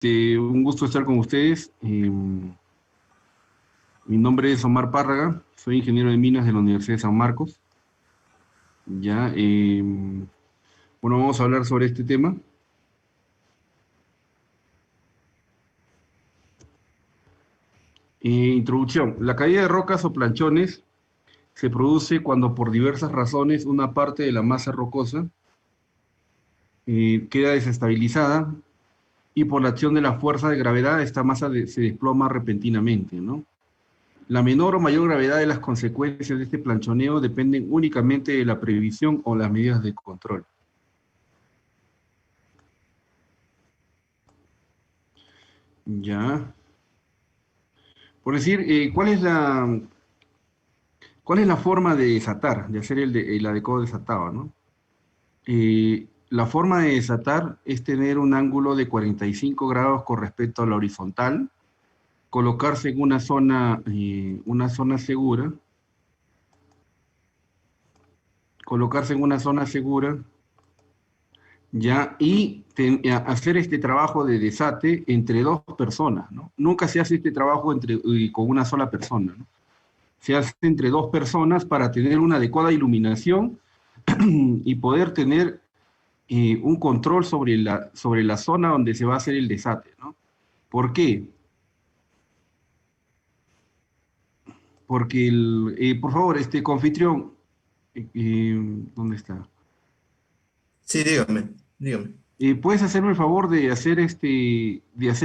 Un gusto estar con ustedes. Mi nombre es Omar Párraga, soy ingeniero de minas de la Universidad de San Marcos. Ya, bueno, vamos a hablar sobre este tema. Introducción. La caída de rocas o planchones se produce cuando por diversas razones una parte de la masa rocosa queda desestabilizada y por la acción de la fuerza de gravedad esta masa se desploma repentinamente, ¿no? La menor o mayor gravedad de las consecuencias de este planchoneo dependen únicamente de la previsión o las medidas de control. Ya. Por decir, ¿cuál es la forma de desatar, de hacer el adecuado desatado, ¿no? La forma de desatar es tener un ángulo de 45 grados con respecto a la horizontal, colocarse en una zona segura, ya, y hacer este trabajo de desate entre dos personas, ¿no? Nunca se hace este trabajo con una sola persona, ¿no? Se hace entre dos personas para tener una adecuada iluminación y poder tener un control sobre la zona donde se va a hacer el desate, ¿no? ¿Por qué? Porque, por favor, confitrión, ¿dónde está? Sí, dígame. ¿Puedes hacerme el favor de hacer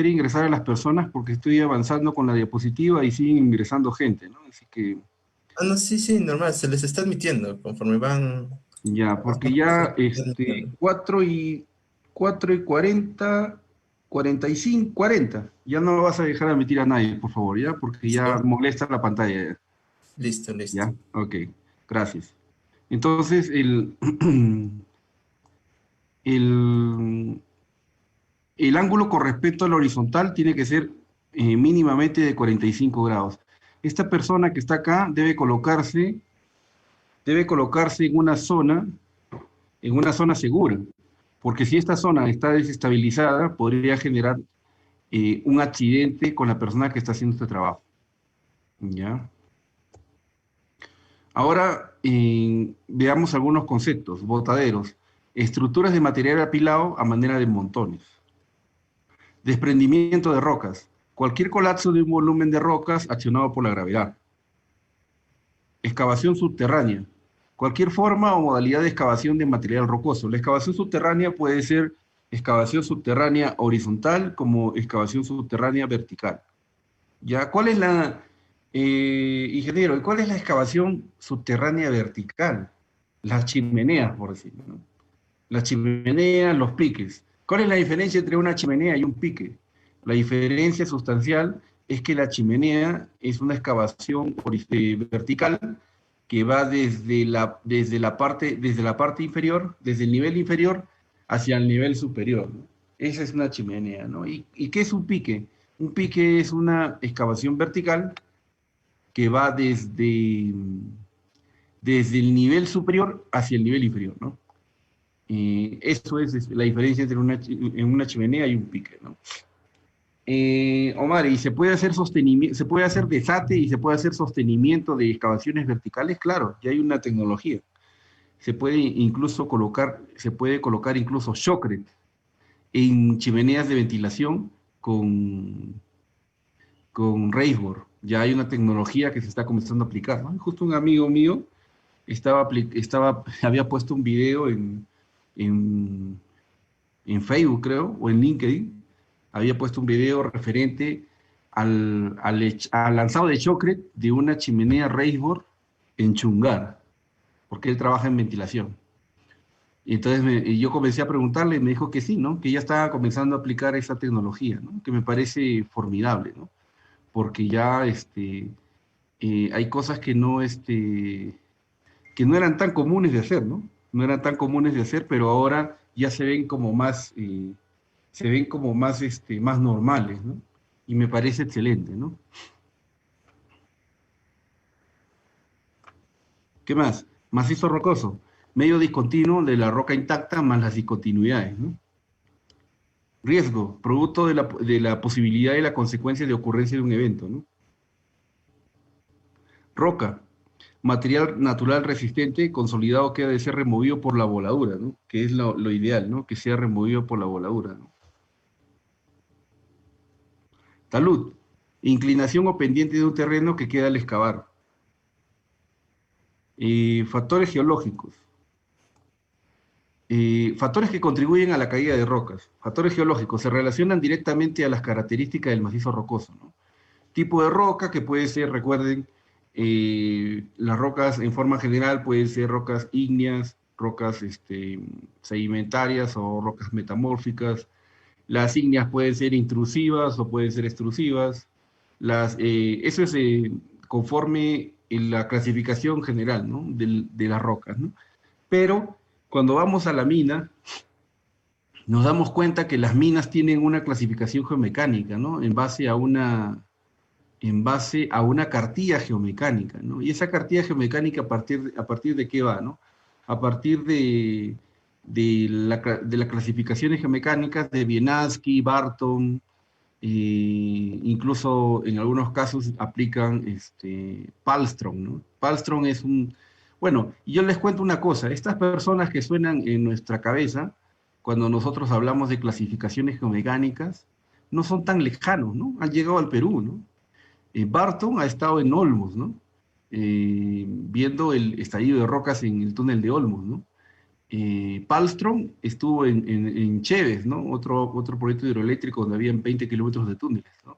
ingresar a las personas? Porque estoy avanzando con la diapositiva y siguen ingresando gente, ¿no? Así que, Ah, no, sí, normal, se les está admitiendo conforme van ya, porque avanzando, se les ya, está admitiendo. 4:40, 45, 40. Ya no vas a dejar admitir a nadie, por favor, ¿ya? Porque ya ¿Listo? molesta la pantalla, Listo. ¿ya? Ok, gracias. Entonces, el, el ángulo con respecto a la horizontal tiene que ser mínimamente de 45 grados. Esta persona que está acá debe colocarse en una zona segura, porque si esta zona está desestabilizada, podría generar un accidente con la persona que está haciendo este trabajo. ¿Ya? Ahora veamos algunos conceptos. Botaderos, estructuras de material apilado a manera de montones. Desprendimiento de rocas, cualquier colapso de un volumen de rocas accionado por la gravedad. Excavación subterránea, cualquier forma o modalidad de excavación de material rocoso. La excavación subterránea puede ser excavación subterránea horizontal como excavación subterránea vertical. ¿Ya? Ingeniero, ¿cuál es la excavación subterránea vertical? Las chimeneas, por decirlo, ¿no? Las chimeneas, los piques. ¿Cuál es la diferencia entre una chimenea y un pique? La diferencia sustancial es que la chimenea es una excavación vertical que va desde la parte inferior, desde el nivel inferior hacia el nivel superior, ¿no? Esa es una chimenea, ¿no? ¿Y qué es un pique? Un pique es una excavación vertical que va desde el nivel superior hacia el nivel inferior, ¿no? Eso es la diferencia entre una chimenea y un pique, ¿no? Omar, ¿y se puede hacer desate y se puede hacer sostenimiento de excavaciones verticales? Claro, ya hay una tecnología. Se puede colocar incluso shotcrete en chimeneas de ventilación con raiseboard. Ya hay una tecnología que se está comenzando a aplicar, ¿no? Justo un amigo mío había puesto un video en, en Facebook, creo, o en LinkedIn, había puesto un video referente al lanzado de shotcrete de una chimenea raiseboard en Chungar, porque él trabaja en ventilación. Y entonces y yo comencé a preguntarle y me dijo que sí, ¿no? Que ya estaba comenzando a aplicar esa tecnología, ¿no? Que me parece formidable, ¿no? Porque ya hay cosas que no eran tan comunes de hacer, ¿no? No eran tan comunes de hacer, pero ahora ya se ven como más normales, ¿no? Y me parece excelente, ¿no? ¿Qué más? Macizo rocoso, medio discontinuo de la roca intacta más las discontinuidades, ¿no? Riesgo, producto de la posibilidad y la consecuencia de ocurrencia de un evento, ¿no? Roca, material natural resistente, consolidado que ha de ser removido por la voladura, ¿no? Que es lo ideal, ¿no? Que sea removido por la voladura, ¿no? Talud, inclinación o pendiente de un terreno que queda al excavar. Factores geológicos. Factores que contribuyen a la caída de rocas. Factores geológicos se relacionan directamente a las características del macizo rocoso, ¿no? Tipo de roca que puede ser, recuerden, las rocas en forma general pueden ser rocas ígneas, rocas sedimentarias o rocas metamórficas. Las ígneas pueden ser intrusivas o pueden ser extrusivas. Eso es conforme en la clasificación general, ¿no? De las rocas, ¿no? Pero cuando vamos a la mina, nos damos cuenta que las minas tienen una clasificación geomecánica, ¿no? En base a una cartilla geomecánica, ¿no? Y esa cartilla geomecánica a partir de qué va, ¿no? A partir de las clasificaciones geomecánicas de Wieniawski, Barton, incluso en algunos casos aplican Palstrom, ¿no? Palstrom es bueno, y yo les cuento una cosa, estas personas que suenan en nuestra cabeza, cuando nosotros hablamos de clasificaciones geomecánicas, no son tan lejanos, ¿no? Han llegado al Perú, ¿no? Barton ha estado en Olmos, ¿no? Viendo el estallido de rocas en el túnel de Olmos, ¿no? Palstrom estuvo en Cheves, ¿no? Otro proyecto hidroeléctrico donde habían 20 kilómetros de túneles, ¿no?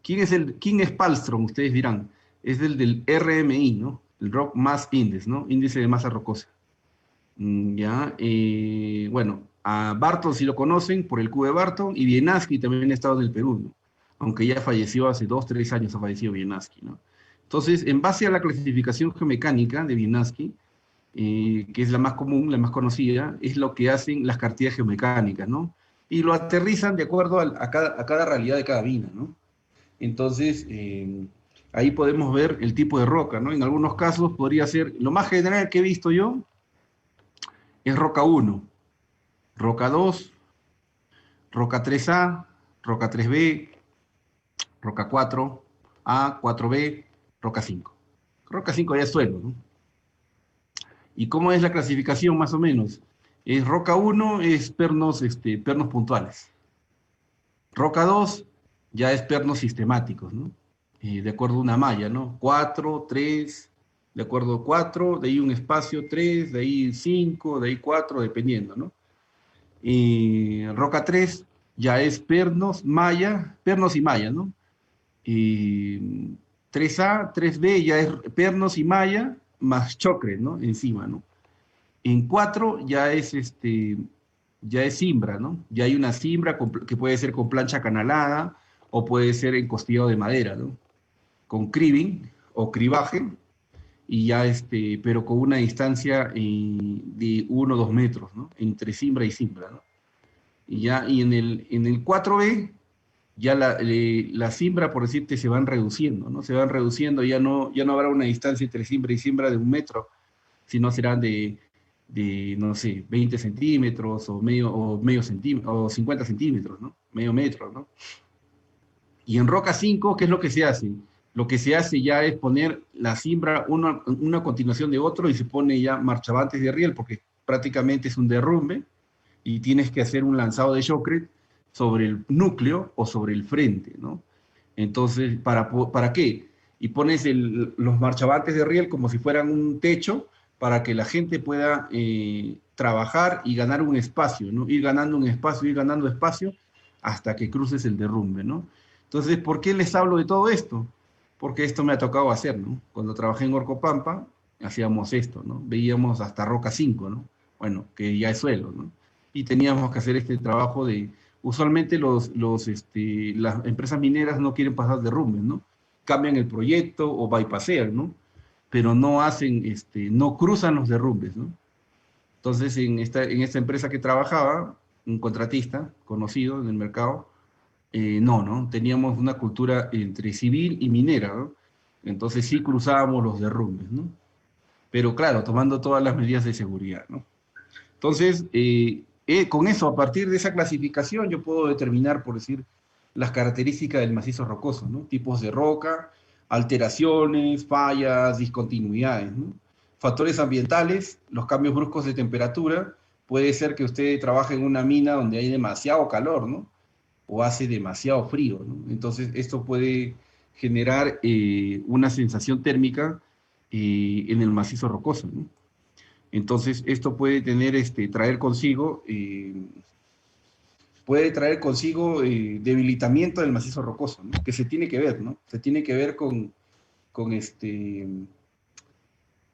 ¿Quién es Palstrom? Ustedes dirán. Es el del RMI, ¿no? El Rock Mass Index, ¿no? Índice de masa rocosa. Ya, bueno, a Barton sí lo conocen por el Q de Barton, y Wieniawski también ha estado en el Perú, ¿no? Aunque ya falleció hace 2, 3 años, ha fallecido Wieniawski, ¿no? Entonces, en base a la clasificación geomecánica de Wieniawski, que es la más común, la más conocida, es lo que hacen las cartillas geomecánicas, ¿no? Y lo aterrizan de acuerdo a cada realidad de cada mina, ¿no? Entonces, ahí podemos ver el tipo de roca, ¿no? En algunos casos podría ser, lo más general que he visto yo, es roca 1, roca 2, roca 3A, roca 3B, roca 4A, 4B, roca 5. Roca 5 ya es suelo, ¿no? ¿Y cómo es la clasificación más o menos? Es roca 1 es pernos puntuales. Roca 2 ya es pernos sistemáticos, ¿no? De acuerdo a una malla, ¿no? 4, 3, de acuerdo a 4, de ahí un espacio 3, de ahí 5, de ahí 4, dependiendo, ¿no? Roca 3 ya es pernos y malla, ¿no? 3A, 3B ya es pernos y malla más chocre, ¿no? Encima, ¿no? En 4 ya es cimbra, ¿no? Ya hay una cimbra que puede ser con plancha canalada o puede ser encostillado de madera, ¿no? Con cribbing o cribaje, y ya pero con una distancia de 1 o 2 metros, ¿no? Entre cimbra y cimbra, ¿no? Y en el 4B, ya la cimbra, por decirte, se van reduciendo, ¿no? Se van reduciendo, ya no habrá una distancia entre cimbra y cimbra de 1 metro, sino serán no sé, 20 centímetros o medio centímetro, o 50 centímetros, ¿no? Medio metro, ¿no? Y en roca 5, ¿qué es lo que se hace? Lo que se hace ya es poner la cimbra una a continuación de otro, y se pone ya marchabantes de riel, porque prácticamente es un derrumbe, y tienes que hacer un lanzado de shotcrete sobre el núcleo o sobre el frente, ¿no? Entonces, ¿para qué? Y pones los marchabantes de riel como si fueran un techo, para que la gente pueda trabajar y ganar un espacio, ¿no? Ir ganando un espacio, ir ganando espacio, hasta que cruces el derrumbe, ¿no? Entonces, ¿por qué les hablo de todo esto? Porque esto me ha tocado hacer, ¿no? Cuando trabajé en Orcopampa, hacíamos esto, ¿no? Veíamos hasta roca 5, ¿no? Bueno, que ya es suelo, ¿no? Y teníamos que hacer este trabajo usualmente las empresas mineras no quieren pasar derrumbes, ¿no? Cambian el proyecto o bypassean, ¿no? Pero no cruzan los derrumbes, ¿no? Entonces, en esta empresa que trabajaba, un contratista conocido en el mercado, no, teníamos una cultura entre civil y minera, ¿no? Entonces sí cruzábamos los derrumbes, ¿no? Pero claro, tomando todas las medidas de seguridad, ¿no? Entonces, con eso, a partir de esa clasificación, yo puedo determinar, por decir, las características del macizo rocoso, ¿no? Tipos de roca, alteraciones, fallas, discontinuidades, ¿no? Factores ambientales, los cambios bruscos de temperatura. Puede ser que usted trabaje en una mina donde hay demasiado calor, ¿no? O hace demasiado frío, ¿no? Entonces, esto puede generar una sensación térmica en el macizo rocoso, ¿no? Entonces, esto puede tener, puede traer consigo debilitamiento del macizo rocoso, ¿no? Que se tiene que ver, ¿no? Se tiene que ver con, este,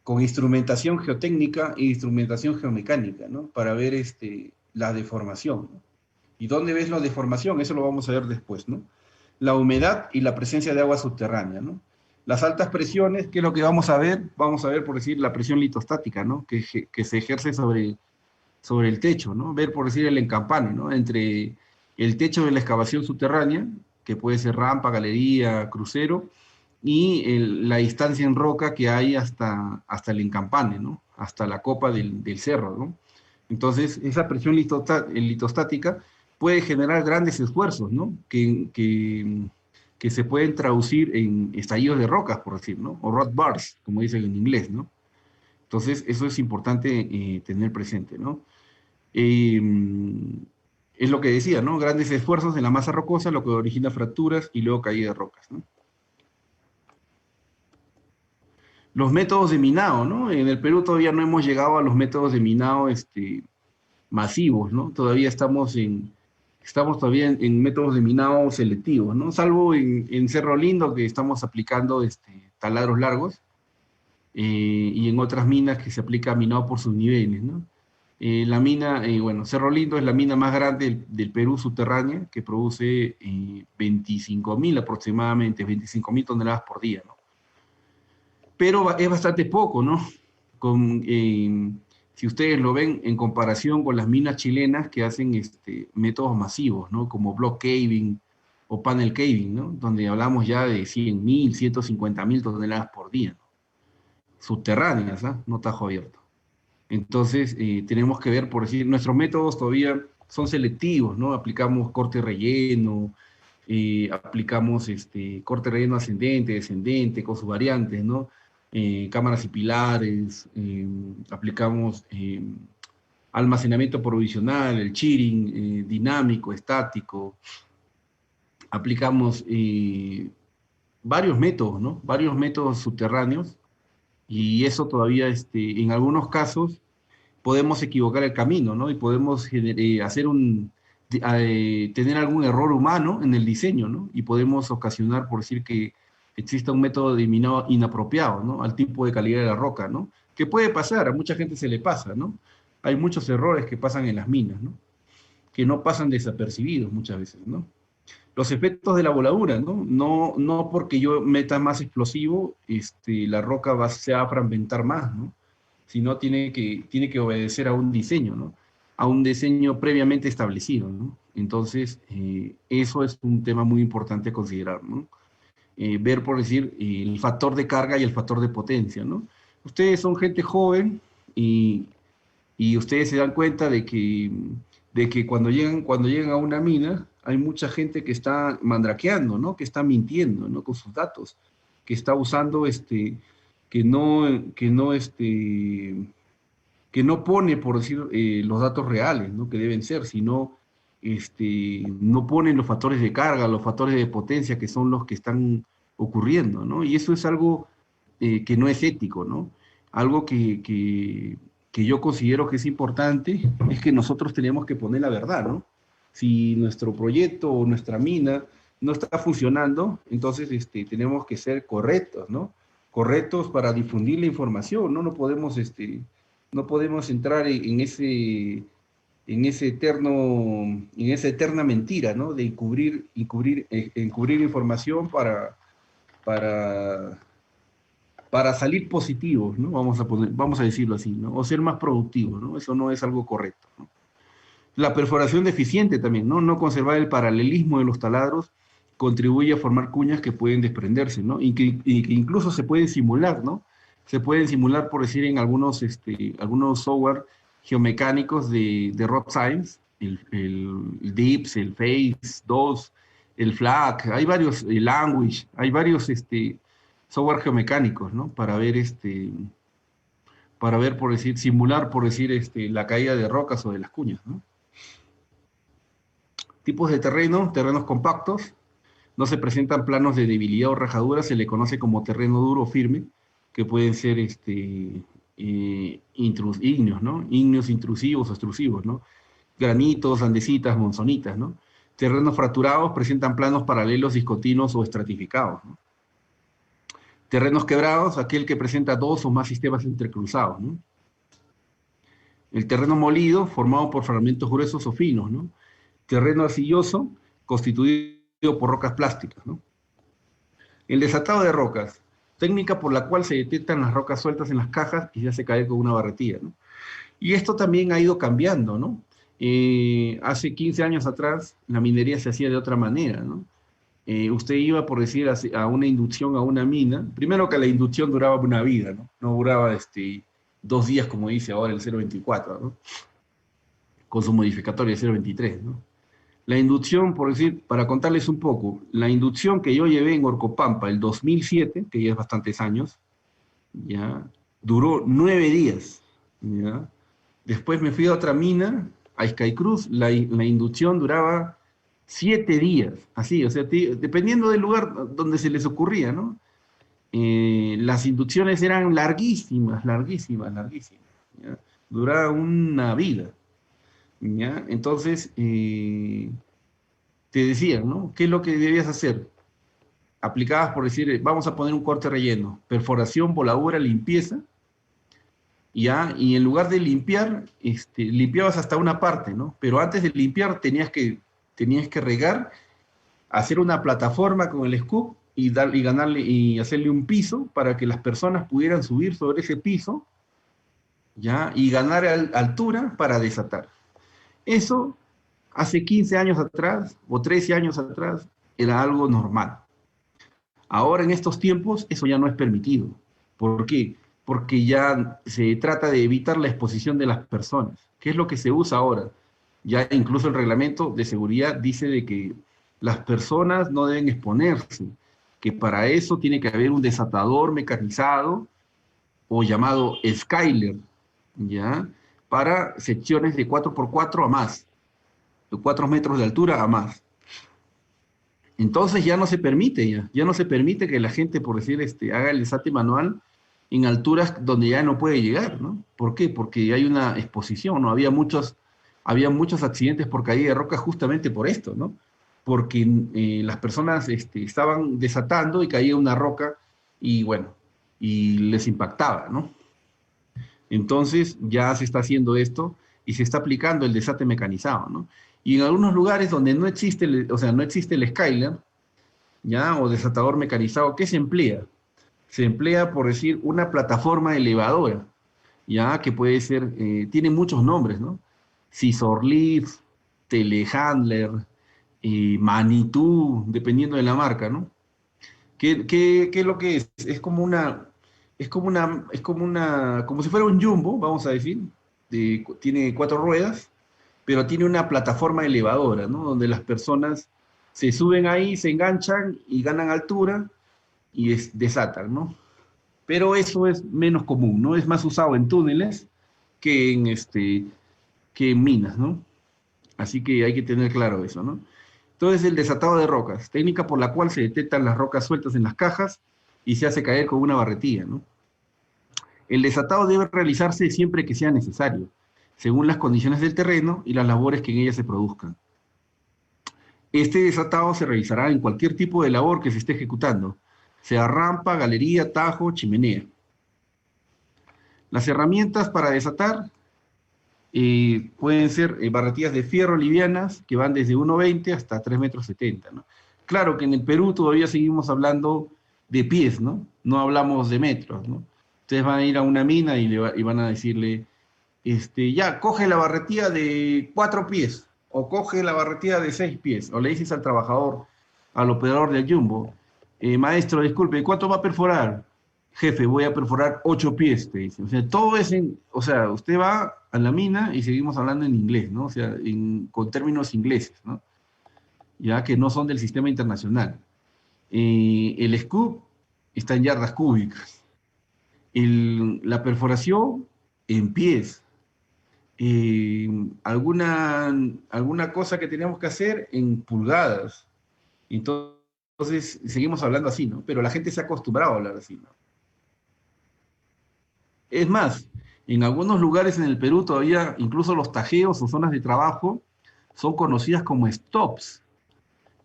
con instrumentación geotécnica e instrumentación geomecánica, ¿no? Para ver la deformación, ¿no? ¿Y dónde ves la deformación? Eso lo vamos a ver después, ¿no? La humedad y la presencia de agua subterránea, ¿no? Las altas presiones, ¿qué es lo que vamos a ver? Vamos a ver, por decir, la presión litostática, ¿no? Que se ejerce sobre el techo, ¿no? Ver, por decir, el encampane, ¿no? Entre el techo de la excavación subterránea, que puede ser rampa, galería, crucero, y la distancia en roca que hay hasta el encampane, ¿no? Hasta la copa del cerro, ¿no? Entonces, esa presión litostática puede generar grandes esfuerzos, ¿no? Que se pueden traducir en estallidos de rocas, por decir, ¿no? O rock bars, como dicen en inglés, ¿no? Entonces, eso es importante tener presente, ¿no? Eh, es lo que decía, ¿no? Grandes esfuerzos en la masa rocosa, lo que origina fracturas y luego caída de rocas, ¿no? Los métodos de minado, ¿no? En el Perú todavía no hemos llegado a los métodos de minado masivos, ¿no? Todavía estamos todavía en métodos de minado selectivos, ¿no? Salvo en Cerro Lindo, que estamos aplicando taladros largos, y en otras minas que se aplica minado por sus niveles, ¿no? La mina, bueno, Cerro Lindo es la mina más grande del Perú subterránea, que produce 25.000 aproximadamente, 25.000 toneladas por día, ¿no? Pero es bastante poco, ¿no? Si ustedes lo ven en comparación con las minas chilenas que hacen métodos masivos, ¿no? Como block caving o panel caving, ¿no? Donde hablamos ya de 100.000, 150.000 toneladas por día, ¿no? Subterráneas, ¿ah? No tajo abierto. Entonces, tenemos que ver, por decir, nuestros métodos todavía son selectivos, ¿no? Aplicamos corte relleno, aplicamos corte relleno ascendente, descendente, con sus variantes, ¿no? Cámaras y pilares, aplicamos almacenamiento provisional, el cheating, dinámico, estático, aplicamos varios métodos, ¿no? Varios métodos subterráneos, y eso todavía, en algunos casos, podemos equivocar el camino, ¿no? Y podemos tener algún error humano en el diseño, ¿no? Y podemos ocasionar, por decir que exista un método de minado inapropiado, ¿no? Al tipo de calidad de la roca, ¿no? Que puede pasar, a mucha gente se le pasa, ¿no? Hay muchos errores que pasan en las minas, ¿no? Que no pasan desapercibidos muchas veces, ¿no? Los efectos de la voladura, ¿no? No porque yo meta más explosivo, la roca se va a fragmentar más, ¿no? Sino tiene que obedecer a un diseño, ¿no? A un diseño previamente establecido, ¿no? Entonces, eso es un tema muy importante a considerar, ¿no? Ver, por decir, el factor de carga y el factor de potencia, ¿no? Ustedes son gente joven y ustedes se dan cuenta de que cuando llegan a una mina, hay mucha gente que está mandrakeando, ¿no? Que está mintiendo, ¿no? Con sus datos, que está usando, que no pone, por decir, los datos reales, ¿no? Que deben ser, sino, no ponen los factores de carga, los factores de potencia, que son los que están ocurriendo, ¿no? Y eso es algo que no es ético, ¿no? Algo que yo considero que es importante, es que nosotros tenemos que poner la verdad, ¿no? Si nuestro proyecto o nuestra mina no está funcionando, entonces tenemos que ser correctos, ¿no? Correctos para difundir la información, ¿no? No podemos entrar en esa eterna mentira, ¿no? De encubrir información para, para salir positivos, ¿no? Vamos a decirlo así, ¿no? O ser más productivos, ¿no? Eso no es algo correcto, ¿no? La perforación deficiente también, ¿no? No conservar el paralelismo de los taladros contribuye a formar cuñas que pueden desprenderse, ¿no? Y que incluso se pueden simular, ¿no? Se pueden simular, por decir, en algunos software, geomecánicos de Rock Science, el DIPS, el FACE 2, el FLAC, hay varios, el Language, hay varios software geomecánicos, ¿no? Para ver, por decir, simular, por decir, la caída de rocas o de las cuñas, ¿no? Tipos de terreno, terrenos compactos, no se presentan planos de debilidad o rajadura, se le conoce como terreno duro o firme, que pueden ser ígneos, ¿no? Ígneos intrusivos o extrusivos, ¿no? Granitos, andesitas, monzonitas, ¿no? Terrenos fracturados presentan planos paralelos, discontinuos o estratificados, ¿no? Terrenos quebrados, aquel que presenta dos o más sistemas entrecruzados, ¿no? El terreno molido, formado por fragmentos gruesos o finos, ¿no? Terreno arcilloso, constituido por rocas plásticas, ¿no? El desatado de rocas, técnica por la cual se detectan las rocas sueltas en las cajas y se hace caer con una barretilla, ¿no? Y esto también ha ido cambiando, ¿no? Hace 15 años atrás la minería se hacía de otra manera, ¿no? Usted iba, por decir, a una inducción a una mina. Primero que la inducción duraba una vida, ¿no? No duraba 2 días, como dice ahora el 024, ¿no? Con su modificatorio de 023, ¿no? La inducción, por decir, para contarles un poco, la inducción que yo llevé en Orcopampa el 2007, que ya es bastantes años, ya, duró 9 días, ¿ya? Después me fui a otra mina, a Skycruz, la inducción duraba 7 días, así, o sea, dependiendo del lugar donde se les ocurría, ¿no? Las inducciones eran larguísimas, larguísimas, larguísimas, ¿ya? Duraba una vida, ¿ya? Entonces, te decían, ¿no? ¿Qué es lo que debías hacer? Aplicabas, por decir, vamos a poner un corte relleno, perforación, voladura, limpieza, ¿ya? Y en lugar de limpiar, limpiabas hasta una parte, ¿no? Pero antes de limpiar tenías que regar, hacer una plataforma con el scoop y hacerle un piso para que las personas pudieran subir sobre ese piso, ¿ya? Y ganar altura para desatar. Eso, hace 15 años atrás, o 13 años atrás, era algo normal. Ahora, en estos tiempos, eso ya no es permitido. ¿Por qué? Porque ya se trata de evitar la exposición de las personas. ¿Qué es lo que se usa ahora? Ya incluso el reglamento de seguridad dice de que las personas no deben exponerse, que para eso tiene que haber un desatador mecanizado o llamado Skyler, ¿ya? Para secciones de 4x4 a más, de 4 metros de altura a más. Entonces ya no se permite, ya no se permite que la gente, por decir, haga el desate manual en alturas donde ya no puede llegar, ¿no? ¿Por qué? Porque hay una exposición, ¿no? Había muchos accidentes por caída de roca justamente por esto, ¿no? Porque las personas estaban desatando y caía una roca y bueno, y les impactaba, ¿no? Entonces ya se está haciendo esto y se está aplicando el desate mecanizado, ¿no? Y en algunos lugares donde no existe, no existe el Skyler, ¿ya? O desatador mecanizado, ¿qué se emplea? Se emplea, por decir, una plataforma elevadora, ¿ya? Que puede ser, tiene muchos nombres, ¿no? Scissor Lift, Telehandler, Manitou, dependiendo de la marca, ¿no? ¿Qué es lo que es? Como si fuera un jumbo, vamos a decir, tiene 4 ruedas, pero tiene una plataforma elevadora, ¿no? Donde las personas se suben ahí, se enganchan y ganan altura y desatan, ¿no? Pero eso es menos común, ¿no? Es más usado en túneles que en minas, ¿no? Así que hay que tener claro eso, ¿no? Entonces, el desatado de rocas, técnica por la cual se detectan las rocas sueltas en las cajas y se hace caer con una barretilla, ¿no? El desatado debe realizarse siempre que sea necesario, según las condiciones del terreno y las labores que en ella se produzcan. Este desatado se realizará en cualquier tipo de labor que se esté ejecutando, sea rampa, galería, tajo, chimenea. Las herramientas para desatar pueden ser barretillas de fierro livianas que van desde 1,20 hasta 3,70 m, ¿no? Claro que en el Perú todavía seguimos hablando de pies, ¿no? No hablamos de metros, ¿no? Ustedes van a ir a una mina y van a decirle, ya, coge la barretilla de 4 pies, o coge la barretilla de 6 pies, o le dices al trabajador, al operador del jumbo, maestro, disculpe, ¿cuánto va a perforar? jefe, voy a perforar 8 pies, te dice. O sea, todo es o sea, usted va a la mina y seguimos hablando en inglés, ¿no? O sea, con términos ingleses, ¿no? Ya que no son del sistema internacional. El scoop está en yardas cúbicas. La perforación en pies. Eh, alguna cosa que teníamos que hacer en pulgadas. Entonces, seguimos hablando así, ¿no? Pero la gente se ha acostumbrado a hablar así, ¿no? Es más, en algunos lugares en el Perú todavía, incluso los tajeos o zonas de trabajo son conocidas como stops.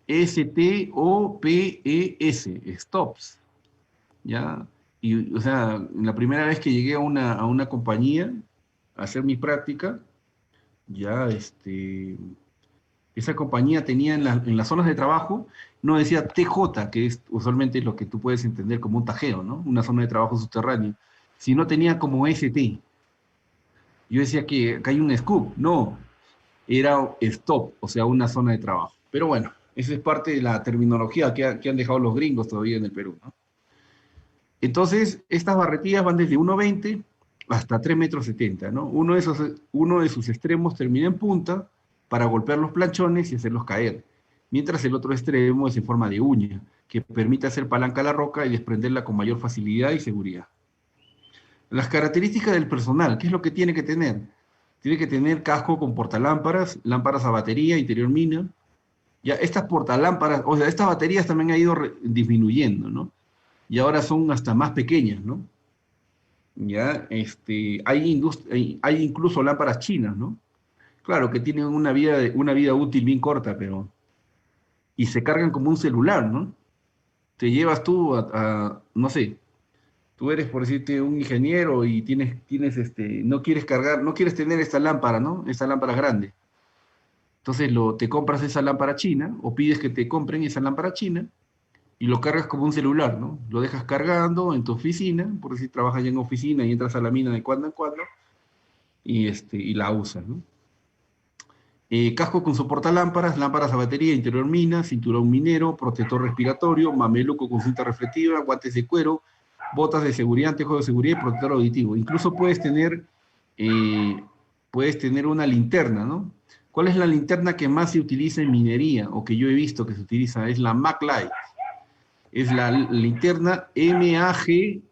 S-T-O-P-E-S, stops. ¿Ya? Y, o sea, la primera vez que llegué a una compañía a hacer mi práctica, ya, esa compañía tenía en las zonas de trabajo, no decía TJ, que es usualmente lo que tú puedes entender como un tajeo, ¿no? Una zona de trabajo subterráneo, sino tenía como ST. Yo decía que acá hay un scoop, no, era stop, o sea, una zona de trabajo. Pero bueno, esa es parte de la terminología que han dejado los gringos todavía en el Perú, ¿no? Entonces, estas barretillas van desde 1,20 hasta 3,70 m, ¿no? Uno de sus extremos termina en punta para golpear los planchones y hacerlos caer, mientras el otro extremo es en forma de uña, que permite hacer palanca a la roca y desprenderla con mayor facilidad y seguridad. Las características del personal, ¿qué es lo que tiene que tener? Tiene que tener casco con portalámparas, lámparas a batería, interior mina. Ya estas portalámparas, o sea, estas baterías también han ido disminuyendo, ¿no? Y ahora son hasta más pequeñas, ¿no? Ya, hay incluso lámparas chinas, ¿no? Claro, que tienen una vida útil bien corta, pero... Y se cargan como un celular, ¿no? Te llevas tú no sé, tú eres, por decirte, un ingeniero y no quieres cargar, no quieres tener esta lámpara, ¿no? Esta lámpara grande. Entonces te compras esa lámpara china o pides que te compren esa lámpara china y lo cargas como un celular, ¿no? Lo dejas cargando en tu oficina, por decir trabajas ya en oficina y entras a la mina de cuando en cuando y la usas, ¿no? Casco con soportalámparas, lámparas a batería, interior mina, cinturón minero, protector respiratorio, mameluco con cinta reflectiva, guantes de cuero, botas de seguridad, anteojos de seguridad y protector auditivo. Incluso eh, puedes tener una linterna, ¿no? ¿Cuál es la linterna que más se utiliza en minería o que yo he visto que se utiliza? Es la MagLite. Es la linterna MAGLITE,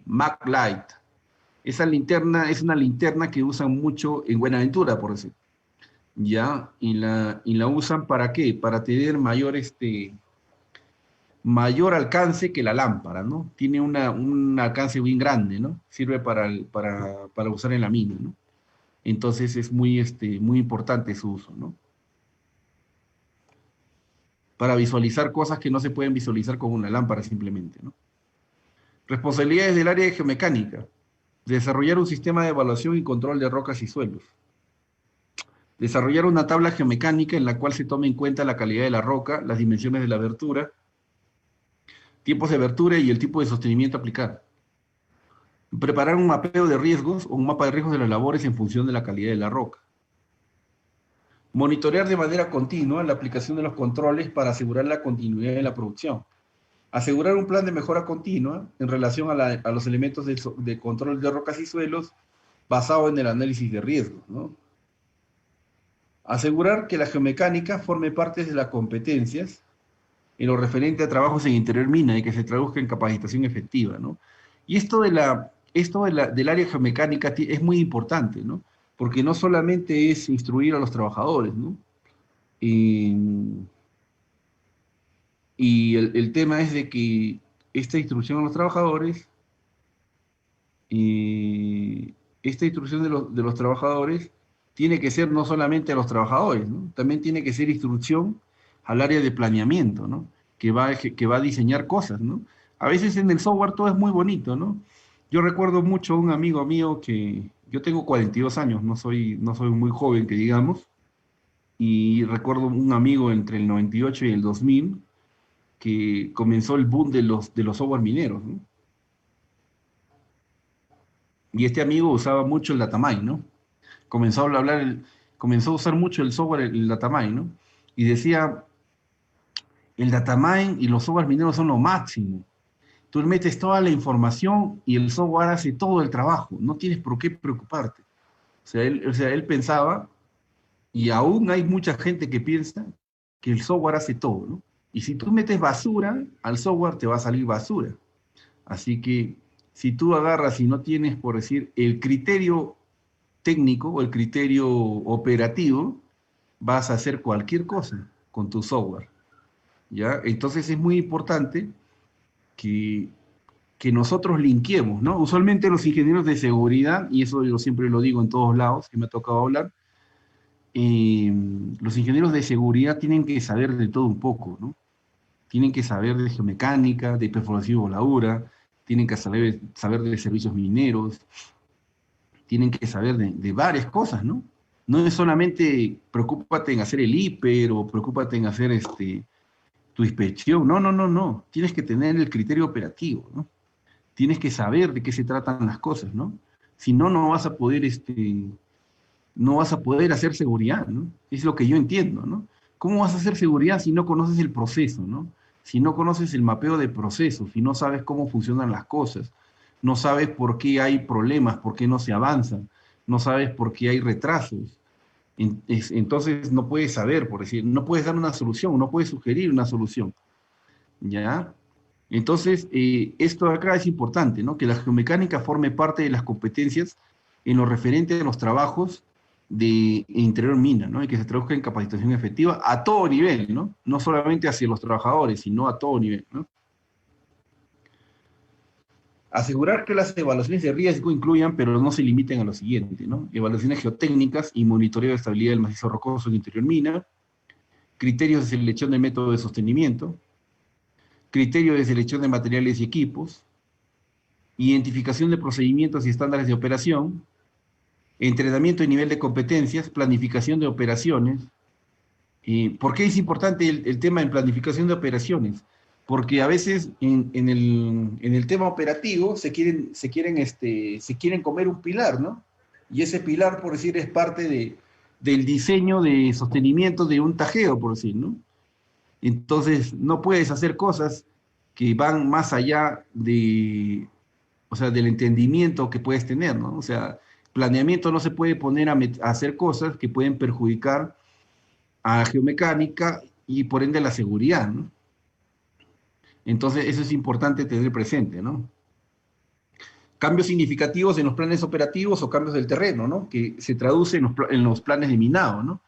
MagLite. Esa linterna es una linterna que usan mucho en Buenaventura, por decir. ¿Ya? Y la usan ¿para qué? Para tener mayor alcance que la lámpara, ¿no? Tiene un alcance bien grande, ¿no? Sirve para usar en la mina, ¿no? Entonces es muy importante su uso, ¿no? Para visualizar cosas que no se pueden visualizar con una lámpara simplemente, ¿no? Responsabilidades del área de geomecánica. Desarrollar un sistema de evaluación y control de rocas y suelos. Desarrollar una tabla geomecánica en la cual se tome en cuenta la calidad de la roca, las dimensiones de la abertura, tiempos de abertura y el tipo de sostenimiento a aplicar. Preparar un mapeo de riesgos o un mapa de riesgos de las labores en función de la calidad de la roca. Monitorear de manera continua la aplicación de los controles para asegurar la continuidad de la producción. Asegurar un plan de mejora continua en relación a los elementos de control de rocas y suelos basado en el análisis de riesgos, ¿no? Asegurar que la geomecánica forme parte de las competencias en lo referente a trabajos en interior mina y que se traduzca en capacitación efectiva, ¿no? Y del área geomecánica es muy importante, ¿no? Porque no solamente es instruir a los trabajadores, ¿no? Y el tema es de que esta instrucción a los trabajadores, esta instrucción de los trabajadores tiene que ser no solamente a los trabajadores, ¿no? También tiene que ser instrucción al área de planeamiento, ¿no? Que va a diseñar cosas, ¿no? A veces en el software todo es muy bonito, ¿no? Yo recuerdo mucho a un amigo mío que yo tengo 42 años, no soy muy joven que digamos, y recuerdo un amigo entre el 98 y el 2000 que comenzó el boom de los software mineros, ¿no? Y este amigo usaba mucho el datamine, ¿no? Comenzó a usar mucho el software, el datamine, ¿no? Y decía, el datamine y los software mineros son lo máximo. Tú metes toda la información y el software hace todo el trabajo. No tienes por qué preocuparte. O sea, él pensaba, y aún hay mucha gente que piensa que el software hace todo, ¿no? Y si tú metes basura al software, te va a salir basura. Así que si tú agarras y no tienes, por decir, el criterio técnico o el criterio operativo, vas a hacer cualquier cosa con tu software, ¿ya? Entonces es muy importante que, que nosotros linkeemos, ¿no? Usualmente los ingenieros de seguridad, y eso yo siempre lo digo en todos lados que me ha tocado hablar, los ingenieros de seguridad tienen que saber de todo un poco, ¿no? Tienen que saber de geomecánica, de perforación y voladura, tienen que saber de servicios mineros, tienen que saber de varias cosas, ¿no? No es solamente preocúpate en hacer el hiper o preocúpate en hacer tu inspección. No, no, no, no. Tienes que tener el criterio operativo, ¿no? Tienes que saber de qué se tratan las cosas, ¿no? Si no, no vas a poder, no vas a poder hacer seguridad, ¿no? Es lo que yo entiendo, ¿no? ¿Cómo vas a hacer seguridad si no conoces el proceso, ¿no? Si no conoces el mapeo de procesos, si no sabes cómo funcionan las cosas, no sabes por qué hay problemas, por qué no se avanza, no sabes por qué hay retrasos. Entonces no puedes saber, por decir, no puedes dar una solución, no puedes sugerir una solución, ¿ya? Entonces, esto de acá es importante, ¿no? Que la geomecánica forme parte de las competencias en lo referente a los trabajos de interior mina, ¿no? Y que se traduzca en capacitación efectiva a todo nivel, ¿no? No solamente hacia los trabajadores, sino a todo nivel, ¿no? Asegurar que las evaluaciones de riesgo incluyan, pero no se limiten a lo siguiente, ¿no? Evaluaciones geotécnicas y monitoreo de estabilidad del macizo rocoso en interior mina, criterios de selección de método de sostenimiento, criterios de selección de materiales y equipos, identificación de procedimientos y estándares de operación, entrenamiento y nivel de competencias, planificación de operaciones. ¿Por qué es importante el tema de planificación de operaciones? Porque a veces en el tema operativo se quieren comer un pilar, ¿no? Y ese pilar, por decir, es parte del diseño de sostenimiento de un tajeo, por decir, ¿no? Entonces, no puedes hacer cosas que van más allá o sea, del entendimiento que puedes tener, ¿no? O sea, planeamiento no se puede poner a hacer cosas que pueden perjudicar a la geomecánica y por ende a la seguridad, ¿no? Entonces, eso es importante tener presente, ¿no? Cambios significativos en los planes operativos o cambios del terreno, ¿no? Que se traducen en los planes de minado, ¿no?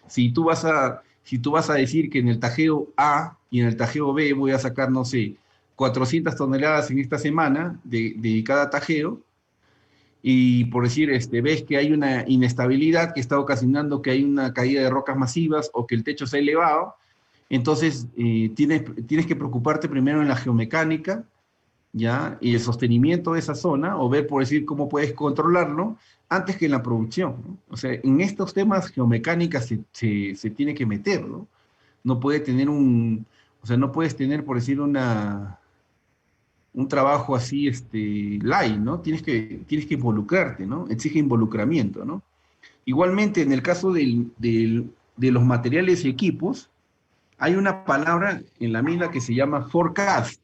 Si tú vas a decir que en el tajeo A y en el tajeo B voy a sacar, no sé, 400 toneladas en esta semana de cada tajeo, y por decir, ves que hay una inestabilidad que está ocasionando que hay una caída de rocas masivas o que el techo se ha elevado, entonces tienes que preocuparte primero en la geomecánica, ¿ya? Y el sostenimiento de esa zona, o ver, por decir, cómo puedes controlarlo, antes que en la producción, ¿no? O sea, en estos temas geomecánica se tiene que meter, ¿no? No puede tener o sea, no puedes tener, por decir, un trabajo así, light, ¿no? Tienes que involucrarte, ¿no? Exige involucramiento, ¿no? Igualmente, en el caso de los materiales y equipos, hay una palabra en la mina que se llama forecast,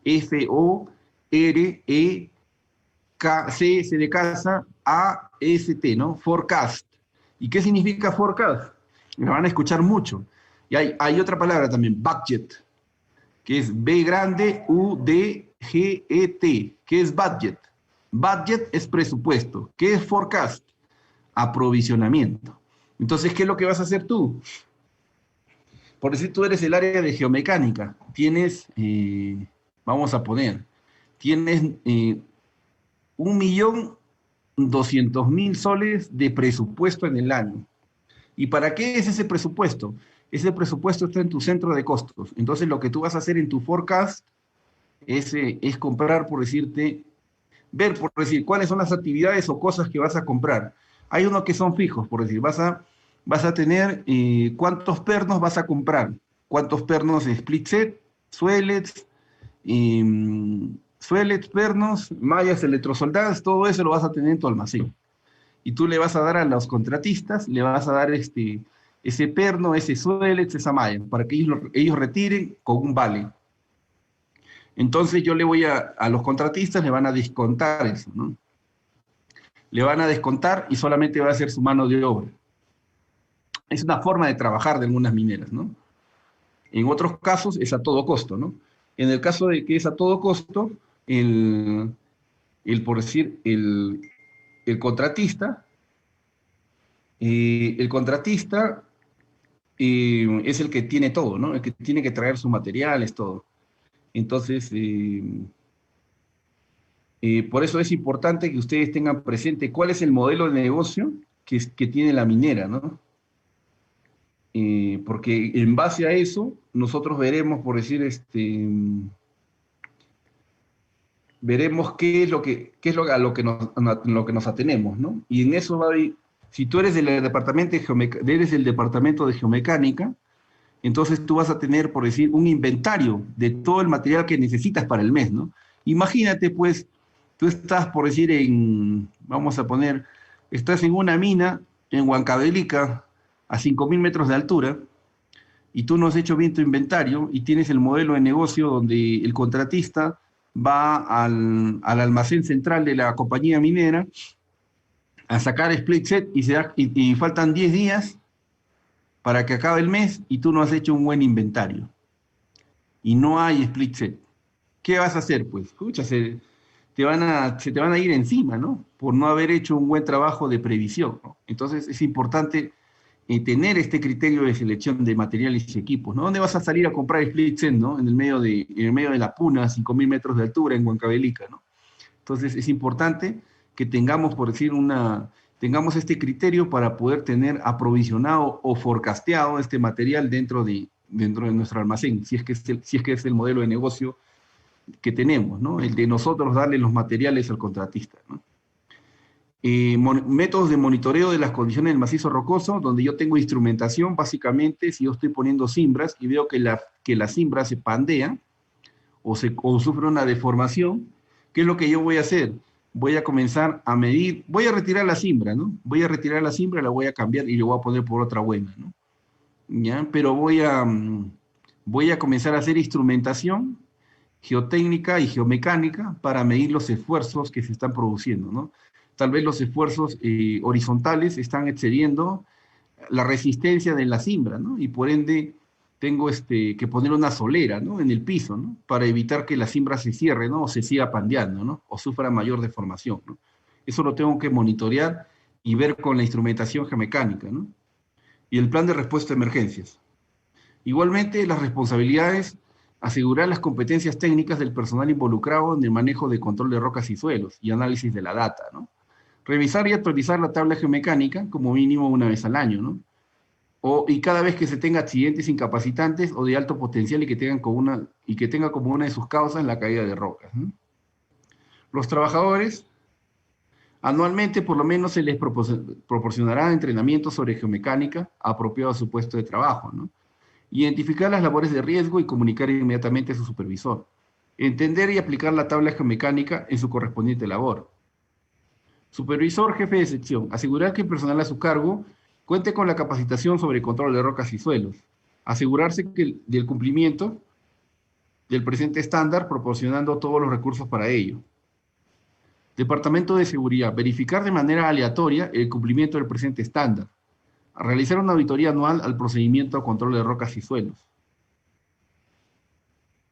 F-O-R-E-C de casa, A-S-T, ¿no? Forecast. ¿Y qué significa forecast? Me van a escuchar mucho. Y hay otra palabra también, budget, que es B grande U-D-G-E-T. ¿Qué es budget? Budget es presupuesto. ¿Qué es forecast? Aprovisionamiento. Entonces, ¿qué es lo que vas a hacer tú? Por decir, tú eres el área de geomecánica. Tienes, vamos a poner, tienes 1.200.000 soles de presupuesto en el año. ¿Y para qué es ese presupuesto? Ese presupuesto está en tu centro de costos. Entonces, lo que tú vas a hacer en tu forecast es comprar, por decirte, ver, por decir, cuáles son las actividades o cosas que vas a comprar. Hay unos que son fijos, por decir, vas a tener cuántos pernos vas a comprar, cuántos pernos split set, suelets, pernos, mallas electrosoldadas, todo eso lo vas a tener en tu almacén. Y tú le vas a dar a los contratistas, le vas a dar ese perno, ese suelet, esa malla, para que ellos retiren con un vale. Entonces yo a los contratistas le van a descontar eso, ¿no? Le van a descontar y solamente va a ser su mano de obra. Es una forma de trabajar de algunas mineras, ¿no? En otros casos es a todo costo, ¿no? En el caso de que es a todo costo, por decir, el contratista, es el que tiene todo, ¿no? El que tiene que traer sus materiales, todo. Entonces, por eso es importante que ustedes tengan presente cuál es el modelo de negocio que tiene la minera, ¿no? Porque en base a eso, nosotros veremos, por decir, veremos a lo que nos atenemos, ¿no? Y en eso va a ir, si tú eres eres del departamento de geomecánica, entonces tú vas a tener, por decir, un inventario de todo el material que necesitas para el mes, ¿no? Imagínate, pues, tú estás, por decir, vamos a poner, estás en una mina en Huancavelica, a 5.000 metros de altura, y tú no has hecho bien tu inventario, y tienes el modelo de negocio donde el contratista va al almacén central de la compañía minera a sacar split set y faltan 10 días para que acabe el mes y tú no has hecho un buen inventario. Y no hay split set. ¿Qué vas a hacer? Pues, escucha, se te van a ir encima, ¿no? Por no haber hecho un buen trabajo de previsión, ¿no? Entonces es importante tener este criterio de selección de materiales y equipos, ¿no? ¿Dónde vas a salir a comprar split set, ¿no? En el medio de la Puna, a 5.000 metros de altura, en Huancavelica, ¿no? Entonces es importante que tengamos, por decir, tengamos este criterio para poder tener aprovisionado o forecasteado este material dentro de nuestro almacén, si es que es el modelo de negocio que tenemos, ¿no? El de nosotros darle los materiales al contratista, ¿no? Métodos de monitoreo de las condiciones del macizo rocoso, donde yo tengo instrumentación, básicamente, si yo estoy poniendo cimbras y veo que la cimbra se pandea o sufre una deformación, ¿qué es lo que yo voy a hacer? Voy a comenzar a medir, voy a retirar la cimbra, ¿no? Voy a retirar la cimbra, la voy a cambiar y le voy a poner por otra buena, ¿no? ¿Ya? Pero voy a comenzar a hacer instrumentación geotécnica y geomecánica para medir los esfuerzos que se están produciendo, ¿no? Tal vez los esfuerzos horizontales están excediendo la resistencia de la cimbra, ¿no? Y por ende tengo que poner una solera, ¿no? En el piso, ¿no? Para evitar que la cimbra se cierre, ¿no? O se siga pandeando, ¿no? O sufra mayor deformación, ¿no? Eso lo tengo que monitorear y ver con la instrumentación geomecánica, ¿no? Y el plan de respuesta a emergencias. Igualmente, las responsabilidades, asegurar las competencias técnicas del personal involucrado en el manejo de control de rocas y suelos y análisis de la data, ¿no? Revisar y actualizar la tabla geomecánica como mínimo una vez al año, ¿no? Y cada vez que se tenga accidentes incapacitantes o de alto potencial y que tenga como una de sus causas la caída de rocas, ¿no? Los trabajadores, anualmente por lo menos se les proporcionará entrenamiento sobre geomecánica apropiado a su puesto de trabajo, ¿no? Identificar las labores de riesgo y comunicar inmediatamente a su supervisor. Entender y aplicar la tabla geomecánica en su correspondiente labor. Supervisor, jefe de sección, asegurar que el personal a su cargo cuente con la capacitación sobre control de rocas y suelos. Asegurarse del cumplimiento del presente estándar, proporcionando todos los recursos para ello. Departamento de Seguridad, verificar de manera aleatoria el cumplimiento del presente estándar. Realizar una auditoría anual al procedimiento de control de rocas y suelos.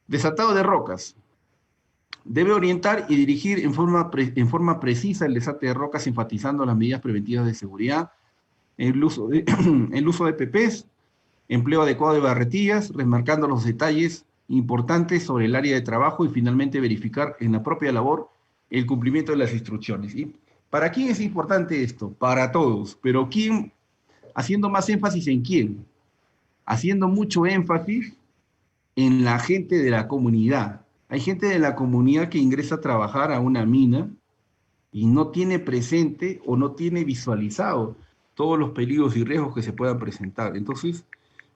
Desatado de rocas. Debe orientar y dirigir en forma precisa el desate de rocas, enfatizando las medidas preventivas de seguridad, el uso de PPs, empleo adecuado de barretillas, remarcando los detalles importantes sobre el área de trabajo y finalmente verificar en la propia labor el cumplimiento de las instrucciones. ¿Y para quién es importante esto? Para todos, pero ¿quién? Haciendo más énfasis en quién, haciendo mucho énfasis en la gente de la comunidad. Hay gente de la comunidad que ingresa a trabajar a una mina y no tiene presente o no tiene visualizado todos los peligros y riesgos que se puedan presentar. Entonces,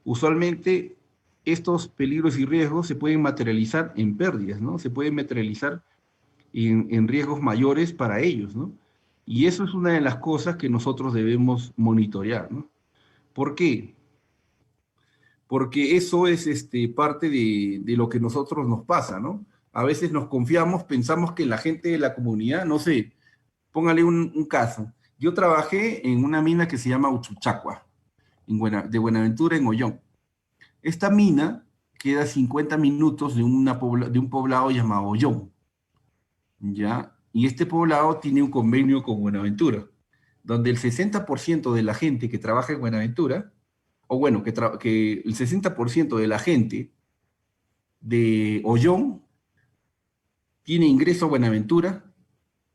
usualmente estos peligros y riesgos se pueden materializar en pérdidas, ¿no? Se pueden materializar en riesgos mayores para ellos, ¿no? Y eso es una de las cosas que nosotros debemos monitorear, ¿no? ¿Por qué? Porque eso es parte de lo que nosotros nos pasa, ¿no? A veces nos confiamos, pensamos que la gente de la comunidad, no sé, póngale un caso. Yo trabajé en una mina que se llama Uchuchacua, de Buenaventura, en Ollón. Esta mina queda a 50 minutos de un poblado llamado Ollón, ¿ya? Y este poblado tiene un convenio con Buenaventura, donde el 60% de la gente que trabaja en Buenaventura, o bueno, que el 60% de la gente de Ollón tiene ingreso a Buenaventura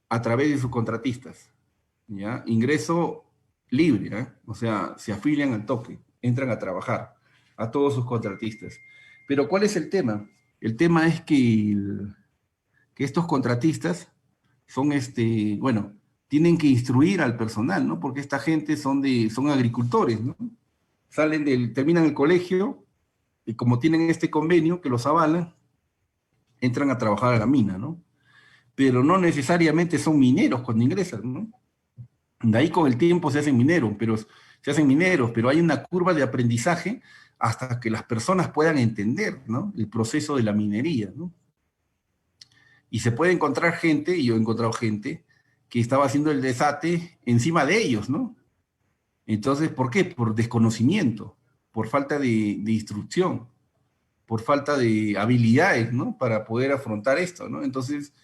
a través de sus contratistas, ¿ya? Ingreso libre, ¿eh? O sea, se afilian al toque, entran a trabajar a todos sus contratistas. Pero ¿cuál es el tema? El tema es que estos contratistas son, bueno, tienen que instruir al personal, ¿no? Porque esta gente son agricultores, ¿no? Terminan el colegio y como tienen este convenio que los avala, entran a trabajar a la mina, ¿no? Pero no necesariamente son mineros cuando ingresan, ¿no? De ahí con el tiempo se hacen mineros, pero hay una curva de aprendizaje hasta que las personas puedan entender, ¿no? El proceso de la minería, ¿no? Y se puede encontrar gente, y yo he encontrado gente, que estaba haciendo el desate encima de ellos, ¿no? Entonces, ¿por qué? Por desconocimiento, por falta de instrucción, por falta de habilidades, ¿no? Para poder afrontar esto, ¿no? Entonces,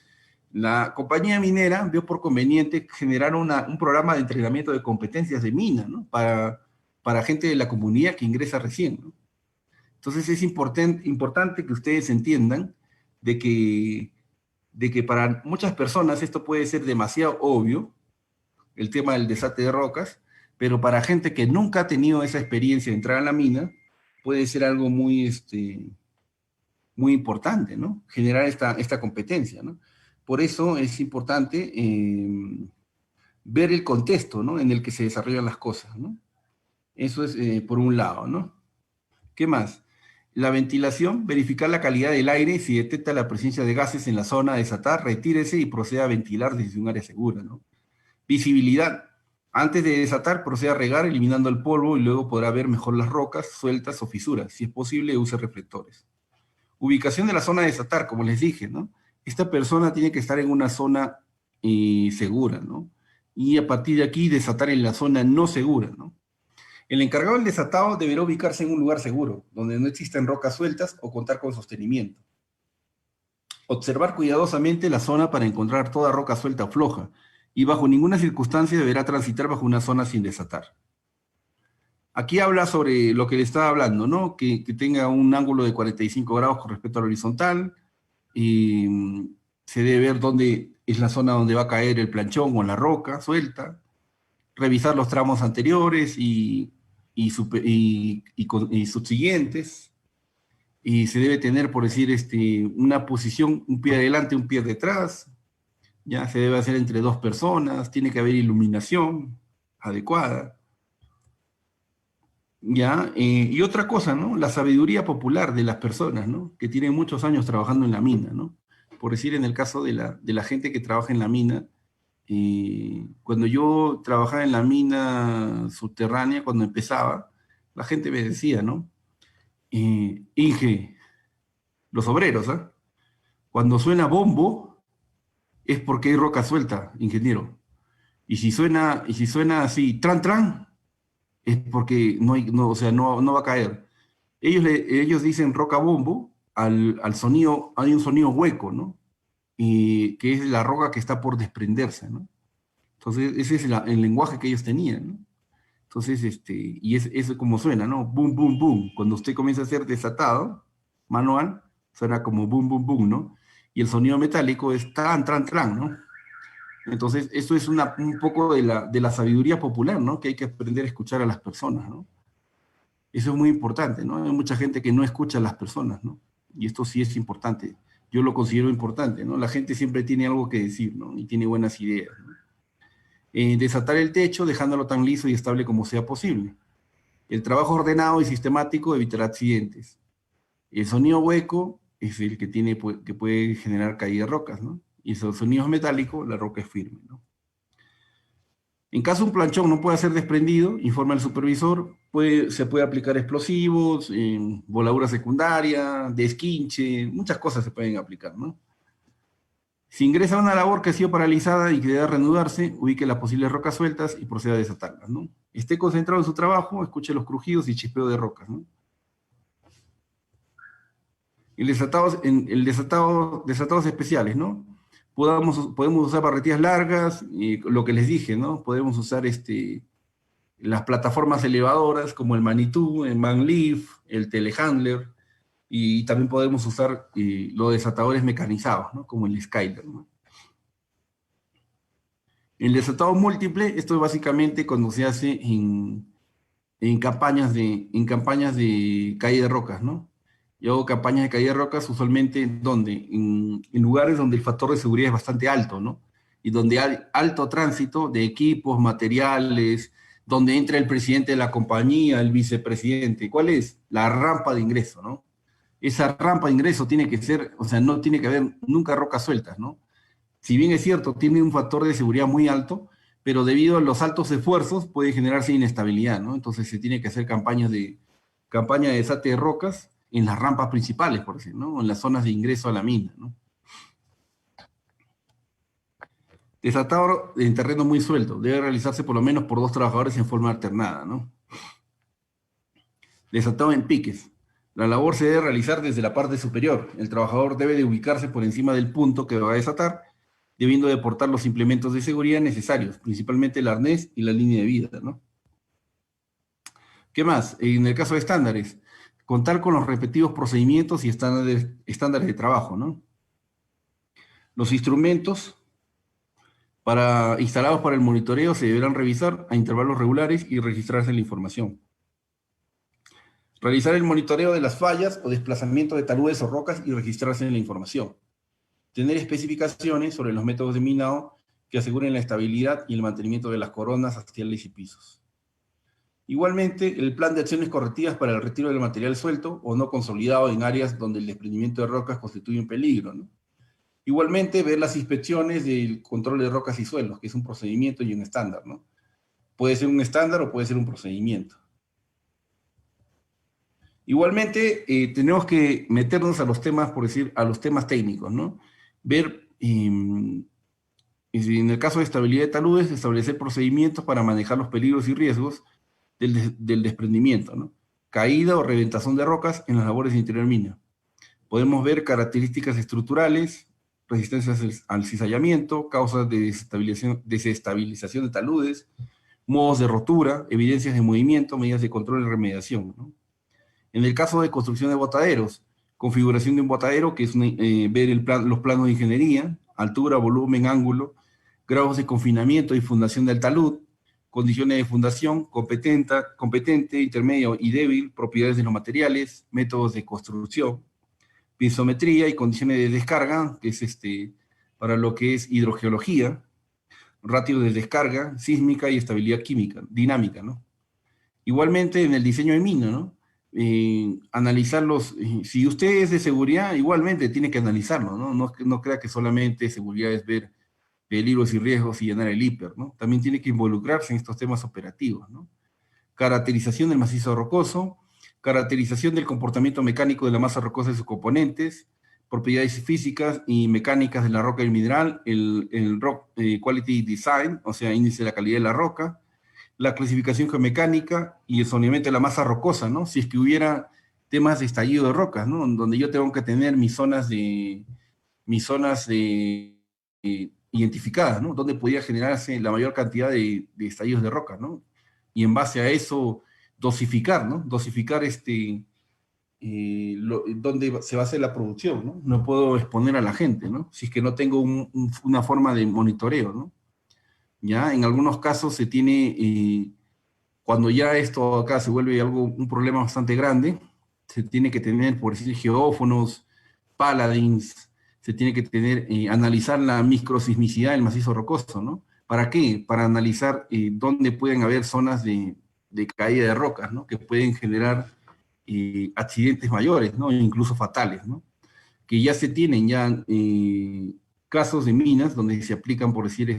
la compañía minera vio por conveniente generar un programa de entrenamiento de competencias de mina, ¿no? Para gente de la comunidad que ingresa recién, ¿no? Entonces es importante que ustedes entiendan de que para muchas personas esto puede ser demasiado obvio, el tema del desate de rocas, pero para gente que nunca ha tenido esa experiencia de entrar a la mina, puede ser algo muy importante, ¿no? Generar esta competencia, ¿no? Por eso es importante ver el contexto, ¿no? En el que se desarrollan las cosas, ¿no? Eso es por un lado, ¿no? ¿Qué más? La ventilación, verificar la calidad del aire. Si detecta la presencia de gases en la zona a desatar, retírese y proceda a ventilar desde un área segura, ¿no? Visibilidad. Antes de desatar, proceda a regar eliminando el polvo y luego podrá ver mejor las rocas sueltas o fisuras. Si es posible, use reflectores. Ubicación de la zona de desatar, como les dije, ¿no? Esta persona tiene que estar en una zona segura, ¿no? Y a partir de aquí desatar en la zona no segura, ¿no? El encargado del desatado deberá ubicarse en un lugar seguro, donde no existan rocas sueltas o contar con sostenimiento. Observar cuidadosamente la zona para encontrar toda roca suelta o floja, y bajo ninguna circunstancia deberá transitar bajo una zona sin desatar. Aquí habla sobre lo que le estaba hablando, ¿no? Que tenga un ángulo de 45 grados con respecto al horizontal, y se debe ver dónde es la zona donde va a caer el planchón o la roca suelta, revisar los tramos anteriores y subsiguientes, y se debe tener, por decir, una posición, un pie adelante, un pie detrás, ya se debe hacer entre dos personas, tiene que haber iluminación adecuada, ya, y otra cosa, ¿no? La sabiduría popular de las personas, ¿no? Que tienen muchos años trabajando en la mina, ¿no? Por decir, en el caso de la gente que trabaja en la mina, cuando yo trabajaba en la mina subterránea, cuando empezaba, la gente me decía, ¿no? Inge, los obreros, ¿ah? Cuando suena bombo es porque hay roca suelta, ingeniero. Y si suena así, tran, tran, es porque no hay, no, o sea, no va a caer. Ellos dicen roca bombo al sonido, hay un sonido hueco, ¿no? Y que es la roca que está por desprenderse, ¿no? Entonces, ese es el lenguaje que ellos tenían, ¿no? Entonces, y es como suena, ¿no? Boom, boom, boom. Cuando usted comienza a ser desatado, manual, suena como boom, boom, boom, ¿no? Y el sonido metálico es tran, tran, tran, ¿no? Entonces, eso es un poco de la sabiduría popular, ¿no? Que hay que aprender a escuchar a las personas, ¿no? Eso es muy importante, ¿no? Hay mucha gente que no escucha a las personas, ¿no? Y esto sí es importante. Yo lo considero importante, ¿no? La gente siempre tiene algo que decir, ¿no? Y tiene buenas ideas, ¿no? Desatar el techo dejándolo tan liso y estable como sea posible. El trabajo ordenado y sistemático evitará accidentes. El sonido hueco es el que puede generar caída de rocas, ¿no? Y esos sonidos metálicos, la roca es firme, ¿no? En caso un planchón no pueda ser desprendido, informa el supervisor, se puede aplicar explosivos, voladura secundaria, desquinche, muchas cosas se pueden aplicar, ¿no? Si ingresa a una labor que ha sido paralizada y que debe reanudarse, ubique las posibles rocas sueltas y proceda a desatarlas, ¿no? Esté concentrado en su trabajo, escuche los crujidos y chispeo de rocas, ¿no? Desatados especiales, ¿no? Podemos usar barretillas largas, y lo que les dije, ¿no? Podemos usar las plataformas elevadoras como el Manitou, el Manleaf, el Telehandler, y también podemos usar los desatadores mecanizados, ¿no? Como el Skyler, ¿no? El desatado múltiple, esto es básicamente cuando se hace en campañas de caída de rocas, ¿no? Yo hago campañas de caída de rocas usualmente ¿dónde? En lugares donde el factor de seguridad es bastante alto, ¿no? Y donde hay alto tránsito de equipos, materiales, donde entra el presidente de la compañía, el vicepresidente. ¿Cuál es? La rampa de ingreso, ¿no? Esa rampa de ingreso tiene que ser, o sea, no tiene que haber nunca rocas sueltas, ¿no? Si bien es cierto, tiene un factor de seguridad muy alto, pero debido a los altos esfuerzos puede generarse inestabilidad, ¿no? Entonces se tiene que hacer campaña de desate de rocas en las rampas principales, por decir, ¿no? En las zonas de ingreso a la mina, ¿no? Desatado en terreno muy suelto, debe realizarse por lo menos por 2 trabajadores en forma alternada, ¿no? Desatado en piques. La labor se debe realizar desde la parte superior. El trabajador debe de ubicarse por encima del punto que va a desatar, debiendo de portar los implementos de seguridad necesarios, principalmente el arnés y la línea de vida, ¿no? ¿Qué más? En el caso de estándares, contar con los respectivos procedimientos y estándares de trabajo, ¿no? Los instrumentos instalados para el monitoreo se deberán revisar a intervalos regulares y registrarse la información. Realizar el monitoreo de las fallas o desplazamiento de taludes o rocas y registrarse en la información. Tener especificaciones sobre los métodos de minado que aseguren la estabilidad y el mantenimiento de las coronas axiales y pisos. Igualmente, el plan de acciones correctivas para el retiro del material suelto o no consolidado en áreas donde el desprendimiento de rocas constituye un peligro, ¿no? Igualmente, ver las inspecciones del control de rocas y suelos, que es un procedimiento y un estándar, ¿no? Puede ser un estándar o puede ser un procedimiento. Igualmente, tenemos que meternos a los temas, por decir, a los temas técnicos, ¿no? Ver, en el caso de estabilidad de taludes, establecer procedimientos para manejar los peligros y riesgos del desprendimiento, ¿no? Caída o reventación de rocas en las labores de interior mina. Podemos ver características estructurales, resistencias al cizallamiento, causas de desestabilización de taludes, modos de rotura, evidencias de movimiento, medidas de control y remediación, ¿no? En el caso de construcción de botaderos, configuración de un botadero, que es ver los planos de ingeniería, altura, volumen, ángulo, grados de confinamiento y fundación del talud, condiciones de fundación, competente, intermedio y débil, propiedades de los materiales, métodos de construcción, pisometría y condiciones de descarga, que es para lo que es hidrogeología, ratio de descarga, sísmica y estabilidad química, dinámica, ¿no? Igualmente en el diseño de mina, ¿no? Analizarlos, si usted es de seguridad, igualmente tiene que analizarlo, ¿no? No crea que solamente seguridad es ver peligros y riesgos y llenar el hiper, ¿no? También tiene que involucrarse en estos temas operativos, ¿no? Caracterización del macizo rocoso, caracterización del comportamiento mecánico de la masa rocosa y sus componentes, propiedades físicas y mecánicas de la roca y el mineral, el Rock Quality Design, o sea, índice de la calidad de la roca, la clasificación geomecánica y el soneamiento de la masa rocosa, ¿no? Si es que hubiera temas de estallido de rocas, ¿no? Donde yo tengo que tener mis zonas identificadas, ¿no? Donde podría generarse la mayor cantidad de estallidos de rocas, ¿no? Y en base a eso, dosificar, ¿no? Dosificar dónde se va a hacer la producción, ¿no? No puedo exponer a la gente, ¿no? Si es que no tengo una forma de monitoreo, ¿no? Ya, en algunos casos se tiene, cuando ya esto acá se vuelve un problema bastante grande, se tiene que tener, por decir, geófonos, paladins, se tiene que tener, analizar la microsismicidad del macizo rocoso, ¿no? ¿Para qué? Para analizar dónde pueden haber zonas de caída de rocas, ¿no? Que pueden generar accidentes mayores, ¿no? Incluso fatales, ¿no? Que ya se tienen casos de minas donde se aplican, por decir,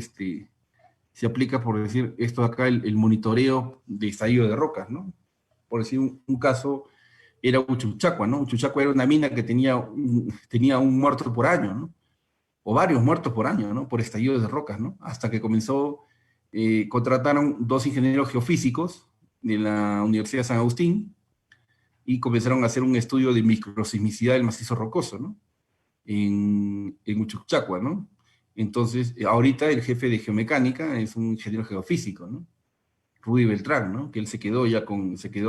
se aplica, por decir, esto de acá, el monitoreo de estallido de rocas, ¿no? Por decir un caso, era Uchuchacua, ¿no? Uchuchacua era una mina que tenía un muerto por año, ¿no? O varios muertos por año, ¿no? Por estallidos de rocas, ¿no? Hasta que contrataron 2 ingenieros geofísicos de la Universidad de San Agustín y comenzaron a hacer un estudio de microsismicidad del macizo rocoso, ¿no? En Uchuchacua, ¿no? Entonces, ahorita el jefe de geomecánica es un ingeniero geofísico, ¿no? Rudy Beltrán, ¿no? Que él se quedó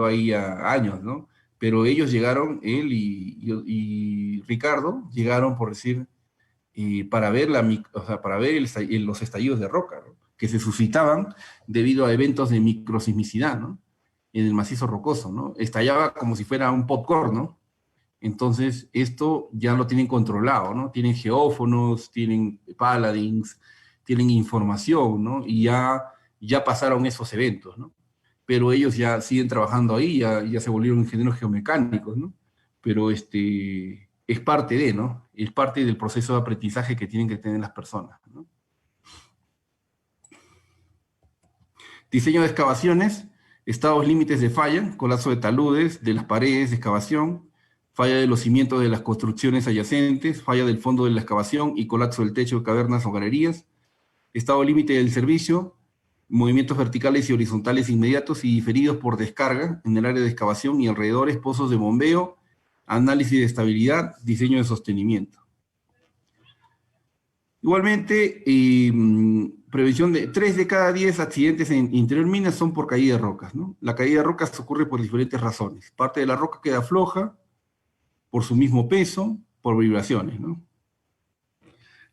ahí a años, ¿no? Pero ellos llegaron, él y Ricardo, llegaron, por decir, para ver, para ver los estallidos de roca, ¿no? Que se suscitaban debido a eventos de microsismicidad, ¿no? En el macizo rocoso, ¿no? Estallaba como si fuera un popcorn, ¿no? Entonces, esto ya lo tienen controlado, ¿no? Tienen geófonos, tienen paladins, tienen información, ¿no? Y ya pasaron esos eventos, ¿no? Pero ellos ya siguen trabajando ahí, ya se volvieron ingenieros geomecánicos, ¿no? Pero es parte de, ¿no? Es parte del proceso de aprendizaje que tienen que tener las personas, ¿no? Diseño de excavaciones, estados límites de falla, colapso de taludes, de las paredes de excavación, falla de los cimientos de las construcciones adyacentes, falla del fondo de la excavación y colapso del techo de cavernas o galerías, estado límite del servicio, movimientos verticales y horizontales inmediatos y diferidos por descarga en el área de excavación y alrededores, pozos de bombeo, análisis de estabilidad, diseño de sostenimiento. Igualmente, prevención de 3 de cada 10 accidentes en interior minas son por caída de rocas, ¿no? La caída de rocas ocurre por diferentes razones. Parte de la roca queda floja, por su mismo peso, por vibraciones, ¿no?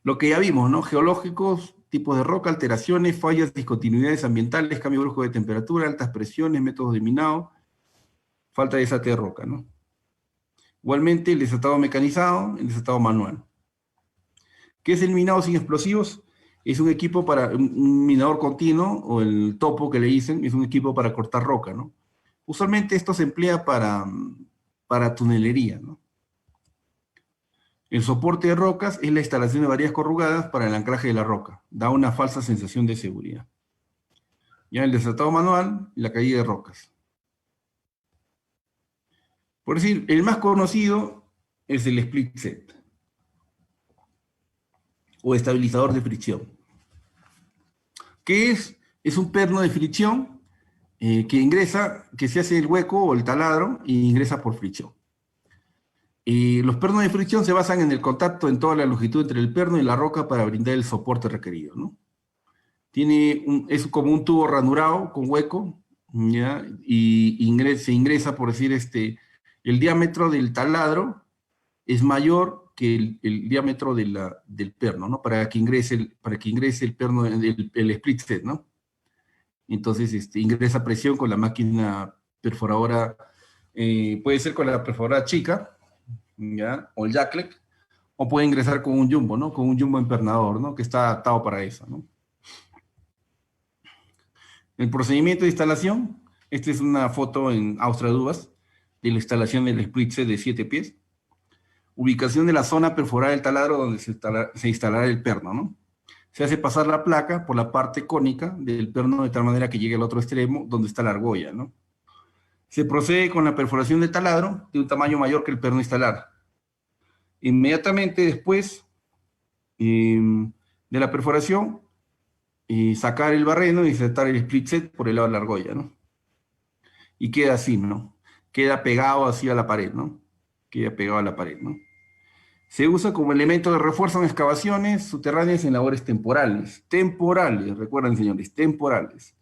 Lo que ya vimos, ¿no? Geológicos, tipos de roca, alteraciones, fallas, discontinuidades ambientales, cambio brusco de temperatura, altas presiones, métodos de minado, falta de desate de roca, ¿no? Igualmente, el desatado mecanizado, el desatado manual. ¿Qué es el minado sin explosivos? Es un equipo para un minador continuo, o el topo que le dicen, es un equipo para cortar roca, ¿no? Usualmente esto se emplea para tunelería, ¿no? El soporte de rocas es la instalación de varillas corrugadas para el anclaje de la roca. Da una falsa sensación de seguridad. Ya el desatado manual, la caída de rocas. Por decir, el más conocido es el split set, o estabilizador de fricción. ¿Qué es? Es un perno de fricción que se hace el hueco o el taladro e ingresa por fricción. Los pernos de fricción se basan en el contacto en toda la longitud entre el perno y la roca para brindar el soporte requerido, ¿no? Es como un tubo ranurado con hueco, ¿ya? Y se ingresa, por decir, el diámetro del taladro es mayor que el diámetro del perno, ¿no? Para que ingrese el perno, el split set, ¿no? Entonces, ingresa presión con la máquina perforadora, puede ser con la perforadora chica, ¿ya? O el jackleg, o puede ingresar con un jumbo, ¿no? Con un jumbo empernador, ¿no? Que está adaptado para eso, ¿no? El procedimiento de instalación, esta es una foto en Austradubas de la instalación del split set de 7 pies. Ubicación de la zona perforada del taladro donde se instalará el perno, ¿no? Se hace pasar la placa por la parte cónica del perno de tal manera que llegue al otro extremo donde está la argolla, ¿no? Se procede con la perforación del taladro de un tamaño mayor que el perno instalar. Inmediatamente después de la perforación, sacar el barreno y insertar el split set por el lado de la argolla, ¿no? Y queda así, ¿no? Queda pegado así a la pared, ¿no? Queda pegado a la pared, ¿no? Se usa como elemento de refuerzo en excavaciones subterráneas en labores temporales. Temporales, recuerden, señores, temporales.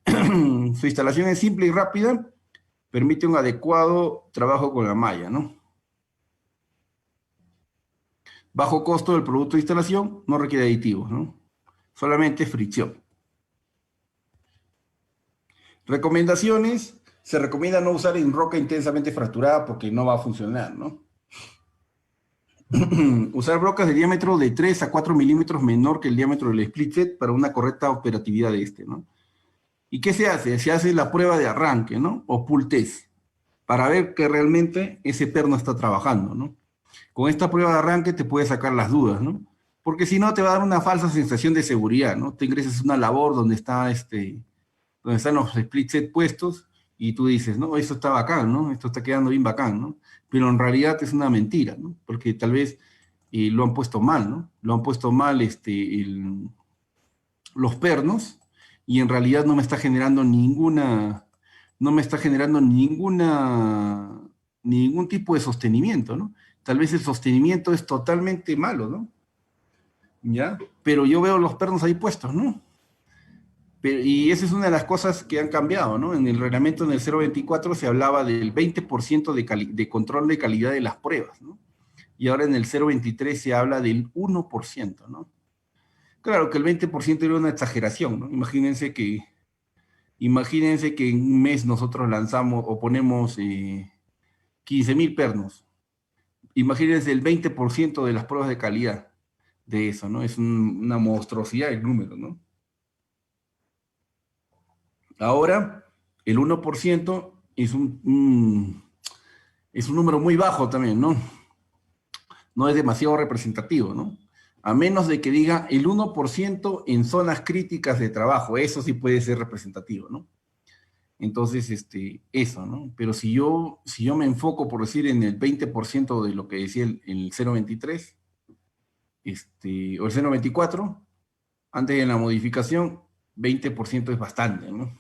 Su instalación es simple y rápida, permite un adecuado trabajo con la malla, ¿no? Bajo costo del producto de instalación, no requiere aditivos, ¿no? Solamente fricción. Recomendaciones. Se recomienda no usar en roca intensamente fracturada porque no va a funcionar, ¿no? Usar brocas de diámetro de 3 a 4 milímetros menor que el diámetro del split set para una correcta operatividad de ¿no? ¿Y qué se hace? Se hace la prueba de arranque, ¿no? O pull test, para ver que realmente ese perno está trabajando, ¿no? Con esta prueba de arranque te puede sacar las dudas, ¿no? porque si no te va a dar una falsa sensación de seguridad, ¿no? Te ingresas a una labor donde donde están los split set puestos y tú dices, no, esto está bacán, ¿no? Esto está quedando bien bacán, ¿no? Pero en realidad es una mentira, ¿no? Porque tal vez lo han puesto mal, ¿no? Lo han puesto mal los pernos y en realidad no me está generando no me está generando ningún tipo de sostenimiento, ¿no? Tal vez el sostenimiento es totalmente malo, ¿no? ¿Ya? Pero yo veo los pernos ahí puestos, ¿no? Y esa es una de las cosas que han cambiado, ¿no? En el reglamento en el 024 se hablaba del 20% de control de calidad de las pruebas, ¿no? Y ahora en el 023 se habla del 1%, ¿no? Claro que el 20% era una exageración, ¿no? Imagínense que en un mes nosotros lanzamos o ponemos 15.000 pernos. Imagínense el 20% de las pruebas de calidad de eso, ¿no? Es una monstruosidad el número, ¿no? Ahora, el 1% es un número muy bajo también, ¿no? No es demasiado representativo, ¿no? A menos de que diga el 1% en zonas críticas de trabajo, eso sí puede ser representativo, ¿no? Entonces, eso, ¿no? Pero si yo me enfoco, por decir, en el 20% de lo que decía el 023, o el 024, antes de la modificación, 20% es bastante, ¿no?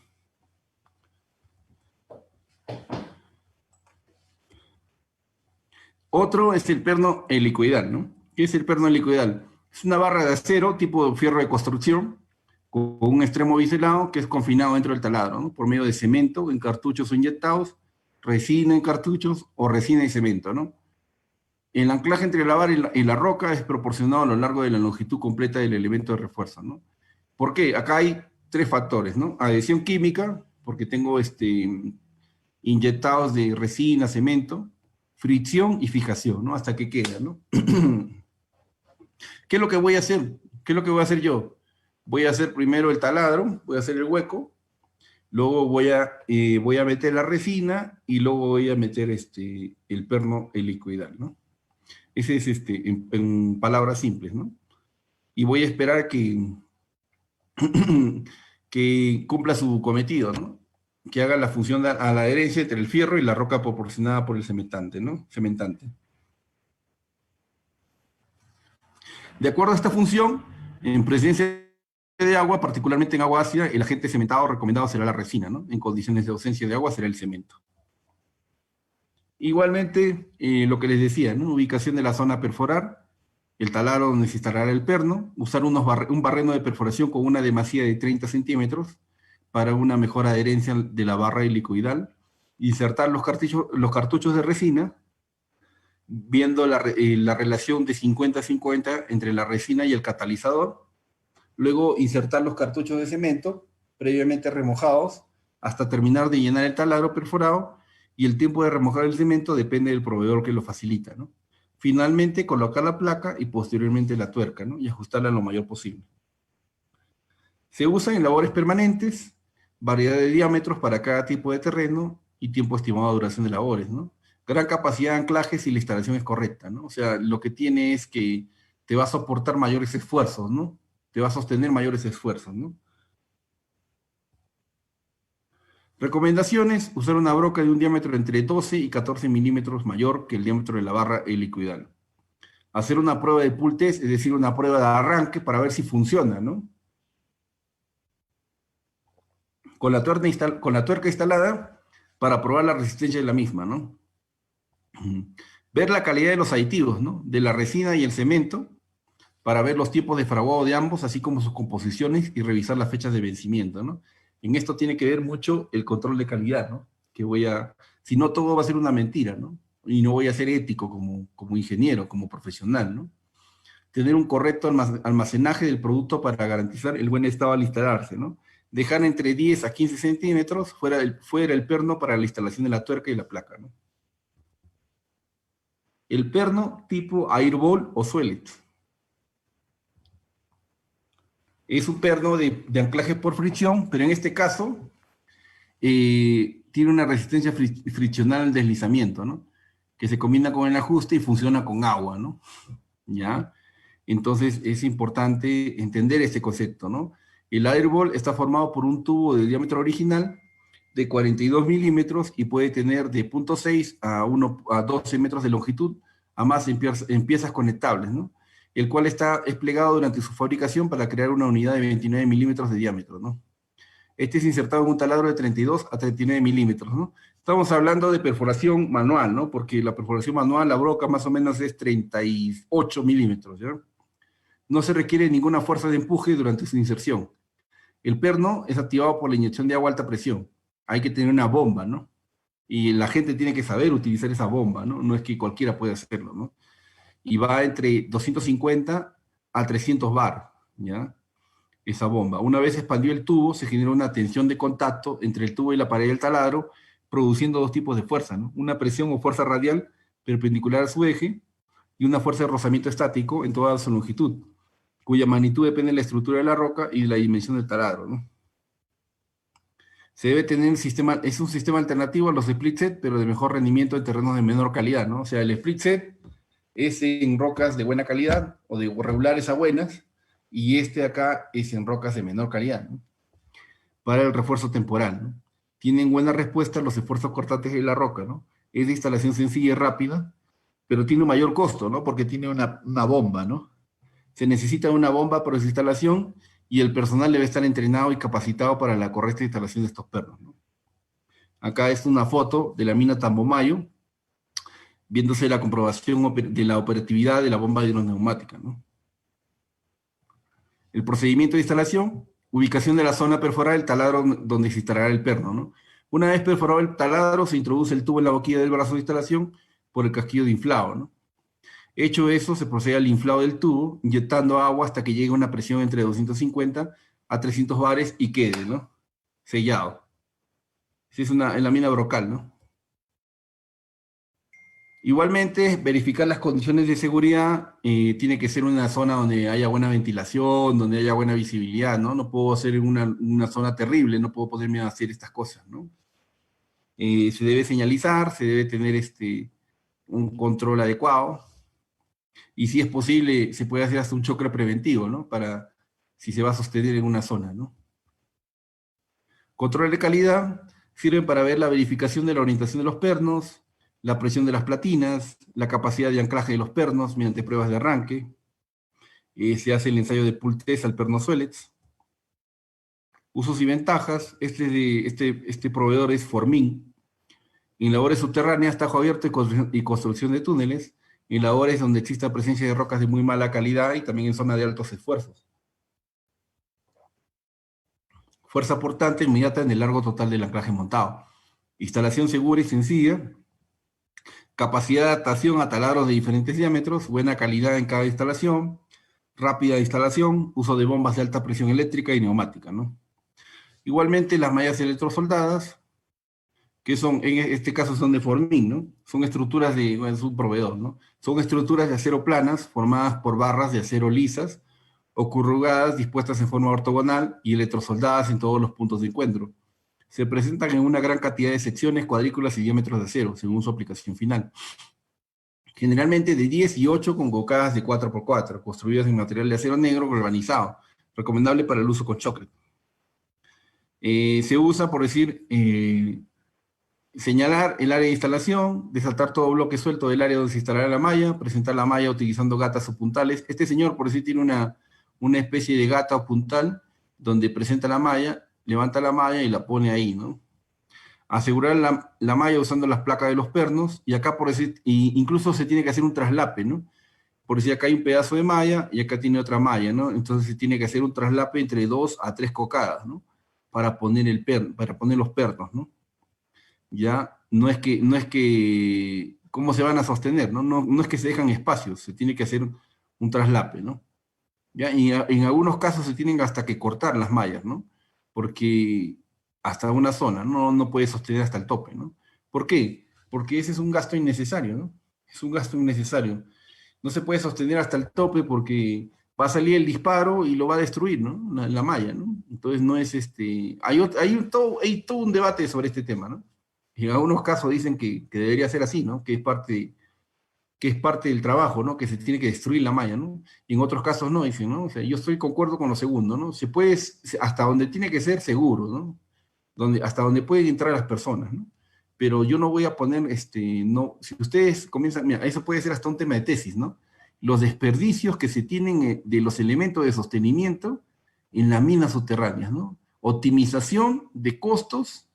Otro es el perno helicoidal, ¿no? ¿Qué es el perno helicoidal? Es una barra de acero tipo fierro de construcción con un extremo biselado que es confinado dentro del taladro, ¿no? Por medio de cemento en cartuchos o inyectados, resina en cartuchos o resina y cemento, ¿no? El anclaje entre la vara y la roca es proporcionado a lo largo de la longitud completa del elemento de refuerzo, ¿no? ¿Por qué? Acá hay tres factores, ¿no? Adhesión química, porque tengo inyectados de resina, cemento, fricción y fijación, ¿no? Hasta que queda, ¿no? ¿Qué es lo que voy a hacer? ¿Qué es lo que voy a hacer yo? Voy a hacer primero el taladro, voy a hacer el hueco, luego voy a meter la resina y luego voy a meter el perno helicoidal, ¿no? Ese es en palabras simples, ¿no? Y voy a esperar que cumpla su cometido, ¿no? Que haga la función a la adherencia entre el fierro y la roca proporcionada por el cementante, ¿no? Cementante. De acuerdo a esta función, en presencia de agua, particularmente en agua ácida, el agente cementado recomendado será la resina, ¿no? En condiciones de ausencia de agua será el cemento. Igualmente, lo que les decía, ¿no? Ubicación de la zona a perforar, el taladro donde se instalará el perno, usar un barreno de perforación con una demasía de 30 centímetros para una mejor adherencia de la barra helicoidal, insertar los cartuchos de resina, viendo la relación de 50-50 entre la resina y el catalizador, luego insertar los cartuchos de cemento previamente remojados hasta terminar de llenar el taladro perforado, y el tiempo de remojar el cemento depende del proveedor que lo facilita, ¿no? Finalmente, colocar la placa y posteriormente la tuerca, ¿no? Y ajustarla lo mayor posible. Se usa en labores permanentes, variedad de diámetros para cada tipo de terreno y tiempo estimado de duración de labores, ¿no? Gran capacidad de anclaje si la instalación es correcta, ¿no? O sea, lo que tiene es que te va a soportar mayores esfuerzos, ¿no? Te va a sostener mayores esfuerzos, ¿no? Recomendaciones: usar una broca de un diámetro entre 12 y 14 milímetros mayor que el diámetro de la barra helicoidal. Hacer una prueba de pull test, es decir, una prueba de arranque para ver si funciona, ¿no? Con la tuerca instalada para probar la resistencia de la misma, ¿no? Ver la calidad de los aditivos, ¿no? De la resina y el cemento, para ver los tiempos de fraguado de ambos, así como sus composiciones y revisar las fechas de vencimiento, ¿no? En esto tiene que ver mucho el control de calidad, ¿no? Si no, todo va a ser una mentira, ¿no? Y no voy a ser ético como ingeniero, como profesional, ¿no? Tener un correcto almacenaje del producto para garantizar el buen estado al instalarse, ¿no? Dejar entre 10 a 15 centímetros fuera el perno para la instalación de la tuerca y la placa, ¿no? El perno tipo airball o suelet. Es un perno de anclaje por fricción, pero en este caso tiene una resistencia friccional al deslizamiento, ¿no? Que se combina con el ajuste y funciona con agua, ¿no? ¿Ya? Entonces es importante entender este concepto, ¿no? El airball está formado por un tubo de diámetro original de 42 milímetros y puede tener de 0,6 a 12 metros de longitud, a más en piezas conectables, ¿no? El cual está desplegado durante su fabricación para crear una unidad de 29 milímetros de diámetro, ¿no? Este es insertado en un taladro de 32 a 39 milímetros, ¿no? Estamos hablando de perforación manual, ¿no? Porque la perforación manual, la broca más o menos es 38 milímetros, ¿ya? No se requiere ninguna fuerza de empuje durante su inserción. El perno es activado por la inyección de agua a alta presión. Hay que tener una bomba, ¿no? Y la gente tiene que saber utilizar esa bomba, ¿no? No es que cualquiera pueda hacerlo, ¿no? Y va entre 250 a 300 bar, ¿ya? Esa bomba. Una vez expandió el tubo, se genera una tensión de contacto entre el tubo y la pared del taladro, produciendo dos tipos de fuerza, ¿no? Una presión o fuerza radial perpendicular a su eje y una fuerza de rozamiento estático en toda su longitud, cuya magnitud depende de la estructura de la roca y de la dimensión del taladro, ¿no? Se debe tener un sistema, es un sistema alternativo a los split set, pero de mejor rendimiento en terrenos de menor calidad, ¿no? O sea, el split set es en rocas de buena calidad o de regulares a buenas, y este acá es en rocas de menor calidad, ¿no? Para el refuerzo temporal, ¿no? Tienen buena respuesta los esfuerzos cortantes de la roca, ¿no? Es de instalación sencilla y rápida, pero tiene un mayor costo, ¿no? Porque tiene una bomba, ¿no? Se necesita una bomba para su instalación y el personal debe estar entrenado y capacitado para la correcta instalación de estos pernos, ¿no? Acá es una foto de la mina Tambomayo, viéndose la comprobación de la operatividad de la bomba hidroneumática, ¿no? El procedimiento de instalación, ubicación de la zona perforada del taladro donde se instalará el perno, ¿no? Una vez perforado el taladro, se introduce el tubo en la boquilla del brazo de instalación por el casquillo de inflado, ¿no? Hecho eso, se procede al inflado del tubo, inyectando agua hasta que llegue a una presión entre 250 a 300 bares y quede, ¿no? Sellado. Esa es en la mina brocal, ¿no? Igualmente, verificar las condiciones de seguridad, tiene que ser una zona donde haya buena ventilación, donde haya buena visibilidad, ¿no? No puedo hacer una zona terrible, no puedo ponerme a hacer estas cosas, ¿no? Se debe señalizar, se debe tener un control adecuado, y si es posible, se puede hacer hasta un choque preventivo, ¿no? Para si se va a sostener en una zona, ¿no? Control de calidad sirven para ver la verificación de la orientación de los pernos, la presión de las platinas, la capacidad de anclaje de los pernos mediante pruebas de arranque. Se hace el ensayo de pull test al perno Swelets. Usos y ventajas. Este proveedor es Formin. En labores subterráneas, tajo abierto y construcción de túneles. En labores donde exista presencia de rocas de muy mala calidad y también en zona de altos esfuerzos. Fuerza portante inmediata en el largo total del anclaje montado. Instalación segura y sencilla. Capacidad de adaptación a taladros de diferentes diámetros, buena calidad en cada instalación, rápida instalación, uso de bombas de alta presión eléctrica y neumática, ¿no? Igualmente las mallas electrosoldadas, que son, en este caso son de Formin, ¿no? Son estructuras bueno, es un proveedor, ¿no? Son estructuras de acero planas formadas por barras de acero lisas o corrugadas dispuestas en forma ortogonal y electrosoldadas en todos los puntos de encuentro. Se presentan en una gran cantidad de secciones, cuadrículas y diámetros de acero, según su aplicación final. Generalmente de 10 y 8 con gocadas de 4x4, construidas en material de acero negro galvanizado, recomendable para el uso con choque. Se usa, por decir, señalar el área de instalación, desatar todo bloque suelto del área donde se instalará la malla, presentar la malla utilizando gatas o puntales. Este señor, por decir, tiene una especie de gata o puntal donde presenta la malla, levanta la malla y la pone ahí, ¿no? Asegurar la malla usando las placas de los pernos, y acá, por decir, incluso se tiene que hacer un traslape, ¿no? Por decir, acá hay un pedazo de malla y acá tiene otra malla, ¿no? Entonces se tiene que hacer un traslape entre 2 a 3 cocadas, ¿no? Para poner los pernos, ¿no? Ya, ¿cómo se van a sostener, no? No es que se dejan espacios, se tiene que hacer un traslape, ¿no? ¿Ya? Y en algunos casos se tienen hasta que cortar las mallas, ¿no? Porque hasta una zona, no puede sostener hasta el tope, ¿no? ¿Por qué? Porque ese es un gasto innecesario, ¿no? Es un gasto innecesario. No se puede sostener hasta el tope porque va a salir el disparo y lo va a destruir, ¿no? La malla, ¿no? Entonces no es hay todo un debate sobre este tema, ¿no? Y en algunos casos dicen que debería ser así, ¿no? Que es parte que es parte del trabajo, ¿no? Que se tiene que destruir la malla, ¿no? Y en otros casos no, dicen, ¿no? O sea, yo estoy concuerdo con lo segundo, ¿no? Se puede, hasta donde tiene que ser seguro, ¿no? Hasta donde pueden entrar las personas, ¿no? Pero yo no voy a poner, no, si ustedes comienzan, mira, eso puede ser hasta un tema de tesis, ¿no? Los desperdicios que se tienen de los elementos de sostenimiento en las minas subterráneas, ¿no? Optimización de costos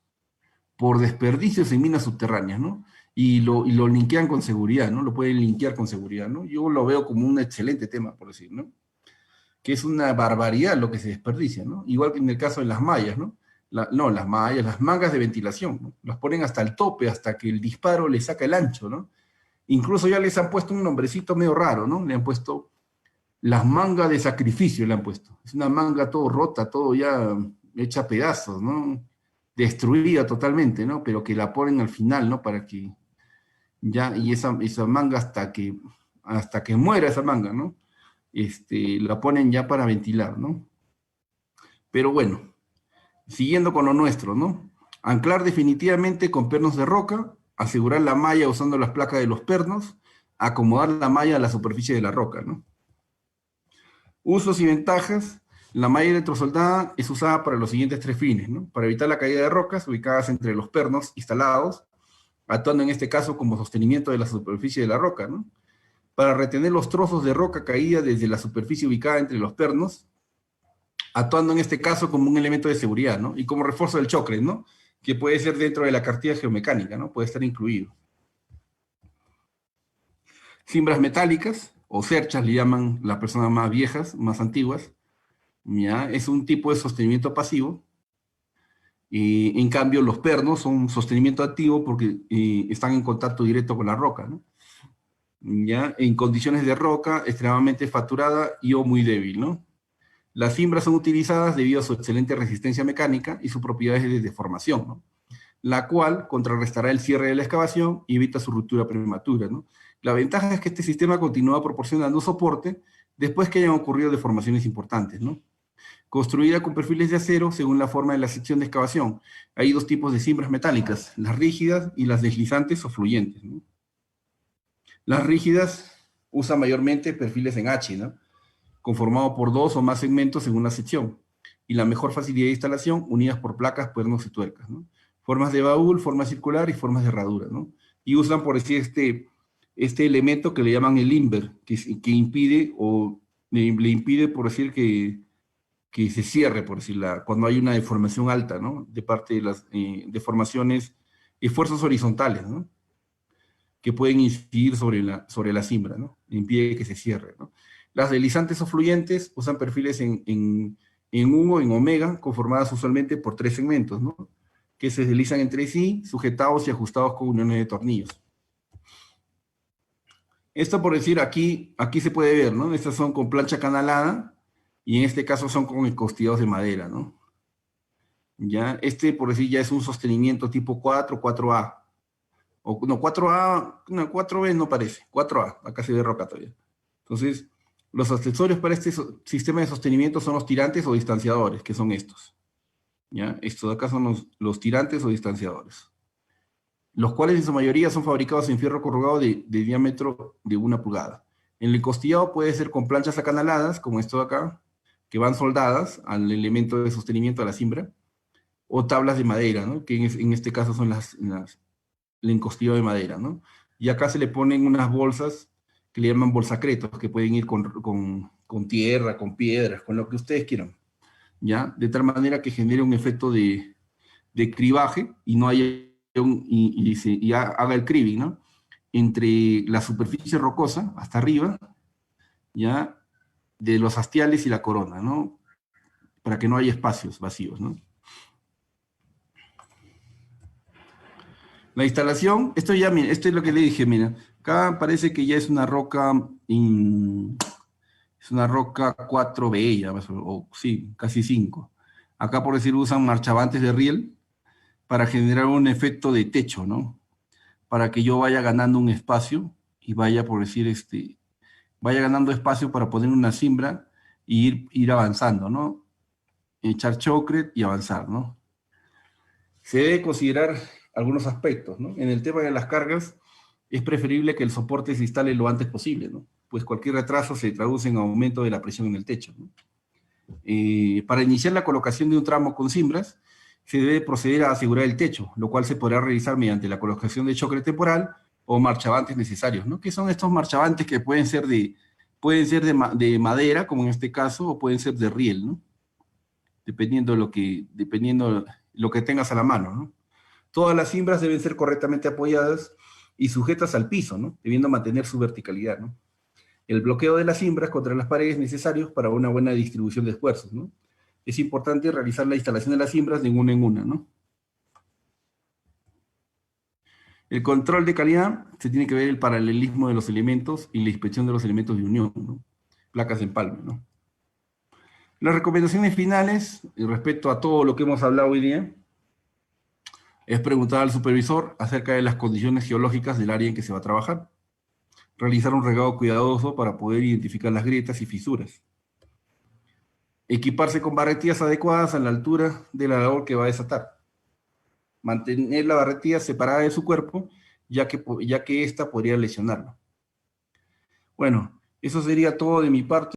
por desperdicios en minas subterráneas, ¿no? Y lo linkean con seguridad, ¿no? Lo pueden linkear con seguridad, ¿no? Yo lo veo como un excelente tema, por decir, ¿no? Que es una barbaridad lo que se desperdicia, ¿no? Igual que en el caso de las mallas, ¿no? No, las mallas, las mangas de ventilación, ¿no? Las ponen hasta el tope, hasta que el disparo le saca el ancho, ¿no? Incluso ya les han puesto un nombrecito medio raro, ¿no? Le han puesto las mangas de sacrificio, le han puesto. Es una manga todo rota, todo ya hecha a pedazos, ¿no? Destruida totalmente, ¿no? Pero que la ponen al final, ¿no? Para que ya, y esa manga hasta que muera esa manga, ¿no? La ponen ya para ventilar, ¿no? Pero bueno, siguiendo con lo nuestro, ¿no? Anclar definitivamente con pernos de roca, asegurar la malla usando las placas de los pernos, acomodar la malla a la superficie de la roca, ¿no? Usos y ventajas. La malla electrosoldada es usada para los siguientes tres fines, ¿no? Para evitar la caída de rocas ubicadas entre los pernos instalados, actuando en este caso como sostenimiento de la superficie de la roca, ¿no? Para retener los trozos de roca caída desde la superficie ubicada entre los pernos, actuando en este caso como un elemento de seguridad, ¿no? Y como refuerzo del chocre, ¿no? Que puede ser dentro de la cartilla geomecánica, ¿no? Puede estar incluido. Cimbras metálicas, o cerchas, le llaman las personas más viejas, más antiguas, ¿ya? Es un tipo de sostenimiento pasivo. En cambio, los pernos son sostenimiento activo porque están en contacto directo con la roca, ¿no? ¿Ya? En condiciones de roca extremadamente fracturada y o muy débil, ¿no? Las cimbras son utilizadas debido a su excelente resistencia mecánica y sus propiedades de deformación, ¿no? La cual contrarrestará el cierre de la excavación y evita su ruptura prematura, ¿no? La ventaja es que este sistema continúa proporcionando soporte después que hayan ocurrido deformaciones importantes, ¿no? Construida con perfiles de acero según la forma de la sección de excavación. Hay dos tipos de cimbras metálicas, las rígidas y las deslizantes o fluyentes, ¿no? Las rígidas usan mayormente perfiles en H, ¿no? Conformado por dos o más segmentos según la sección, y la mejor facilidad de instalación unidas por placas, cuernos y tuercas, ¿no? Formas de baúl, forma circular y formas de herradura, ¿no? Y usan, por decir, este elemento que le llaman el limber, que impide, o le impide, por decir, que se cierre, por decirla, cuando hay una deformación alta, ¿no? De parte de las deformaciones, esfuerzos horizontales, ¿no? Que pueden incidir sobre la cimbra, ¿no? Impide que se cierre, ¿no? Las deslizantes o fluyentes usan perfiles en U o en omega, conformadas usualmente por tres segmentos, ¿no? Que se deslizan entre sí, sujetados y ajustados con uniones de tornillos. Esto por decir, aquí se puede ver, ¿no? Estas son con plancha canalada, y en este caso son con encostillados de madera, ¿no? Ya, por decir, ya es un sostenimiento tipo 4, 4A. O, no, 4A, no, 4B no parece, 4A, acá se ve roca todavía. Entonces, los accesorios para este sistema de sostenimiento son los tirantes o distanciadores, que son estos. ¿Ya? Estos de acá son los tirantes o distanciadores, los cuales en su mayoría son fabricados en fierro corrugado de diámetro de 1 pulgada. El encostillado puede ser con planchas acanaladas, como esto de acá, que van soldadas al elemento de sostenimiento de la cimbra, o tablas de madera, ¿no? Que en este caso son el encostillado de madera, ¿no? Y acá se le ponen unas bolsas que le llaman bolsacretos, que pueden ir con tierra, con piedras, con lo que ustedes quieran, ¿ya? De tal manera que genere un efecto de cribaje y no haya haga el cribbing, ¿no? Entre la superficie rocosa, hasta arriba, ¿ya? De los hastiales y la corona, ¿no? Para que no haya espacios vacíos, ¿no? La instalación, esto ya, mira, esto es lo que le dije, mira, acá parece que ya es una roca, es una roca 4B ya, o sí, casi 5. Acá, por decir, usan marchabantes de riel para generar un efecto de techo, ¿no? Para que yo vaya ganando un espacio y vaya, por decir, vaya ganando espacio para poner una cimbra y ir avanzando, ¿no? Echar chocret y avanzar, ¿no? Se debe considerar algunos aspectos, ¿no? En el tema de las cargas, es preferible que el soporte se instale lo antes posible, ¿no? Pues cualquier retraso se traduce en aumento de la presión en el techo, ¿no? Para iniciar la colocación de un tramo con cimbras, se debe proceder a asegurar el techo, lo cual se podrá realizar mediante la colocación de choque temporal o marchabantes necesarios, ¿no? Que son estos marchabantes que pueden ser de madera, como en este caso, o pueden ser de riel, ¿no? Dependiendo lo que tengas a la mano, ¿no? Todas las cimbras deben ser correctamente apoyadas y sujetas al piso, ¿no? Debiendo mantener su verticalidad, ¿no? El bloqueo de las cimbras contra las paredes es necesario para una buena distribución de esfuerzos, ¿no? Es importante realizar la instalación de las cimbras de una en una, ¿no? El control de calidad se tiene que ver el paralelismo de los elementos y la inspección de los elementos de unión, ¿no? Placas de empalme, ¿no? Las recomendaciones finales, respecto a todo lo que hemos hablado hoy día, es preguntar al supervisor acerca de las condiciones geológicas del área en que se va a trabajar. Realizar un regado cuidadoso para poder identificar las grietas y fisuras. Equiparse con barretillas adecuadas a la altura de la labor que va a desatar. Mantener la barretilla separada de su cuerpo, ya que ésta podría lesionarlo. Bueno, eso sería todo de mi parte.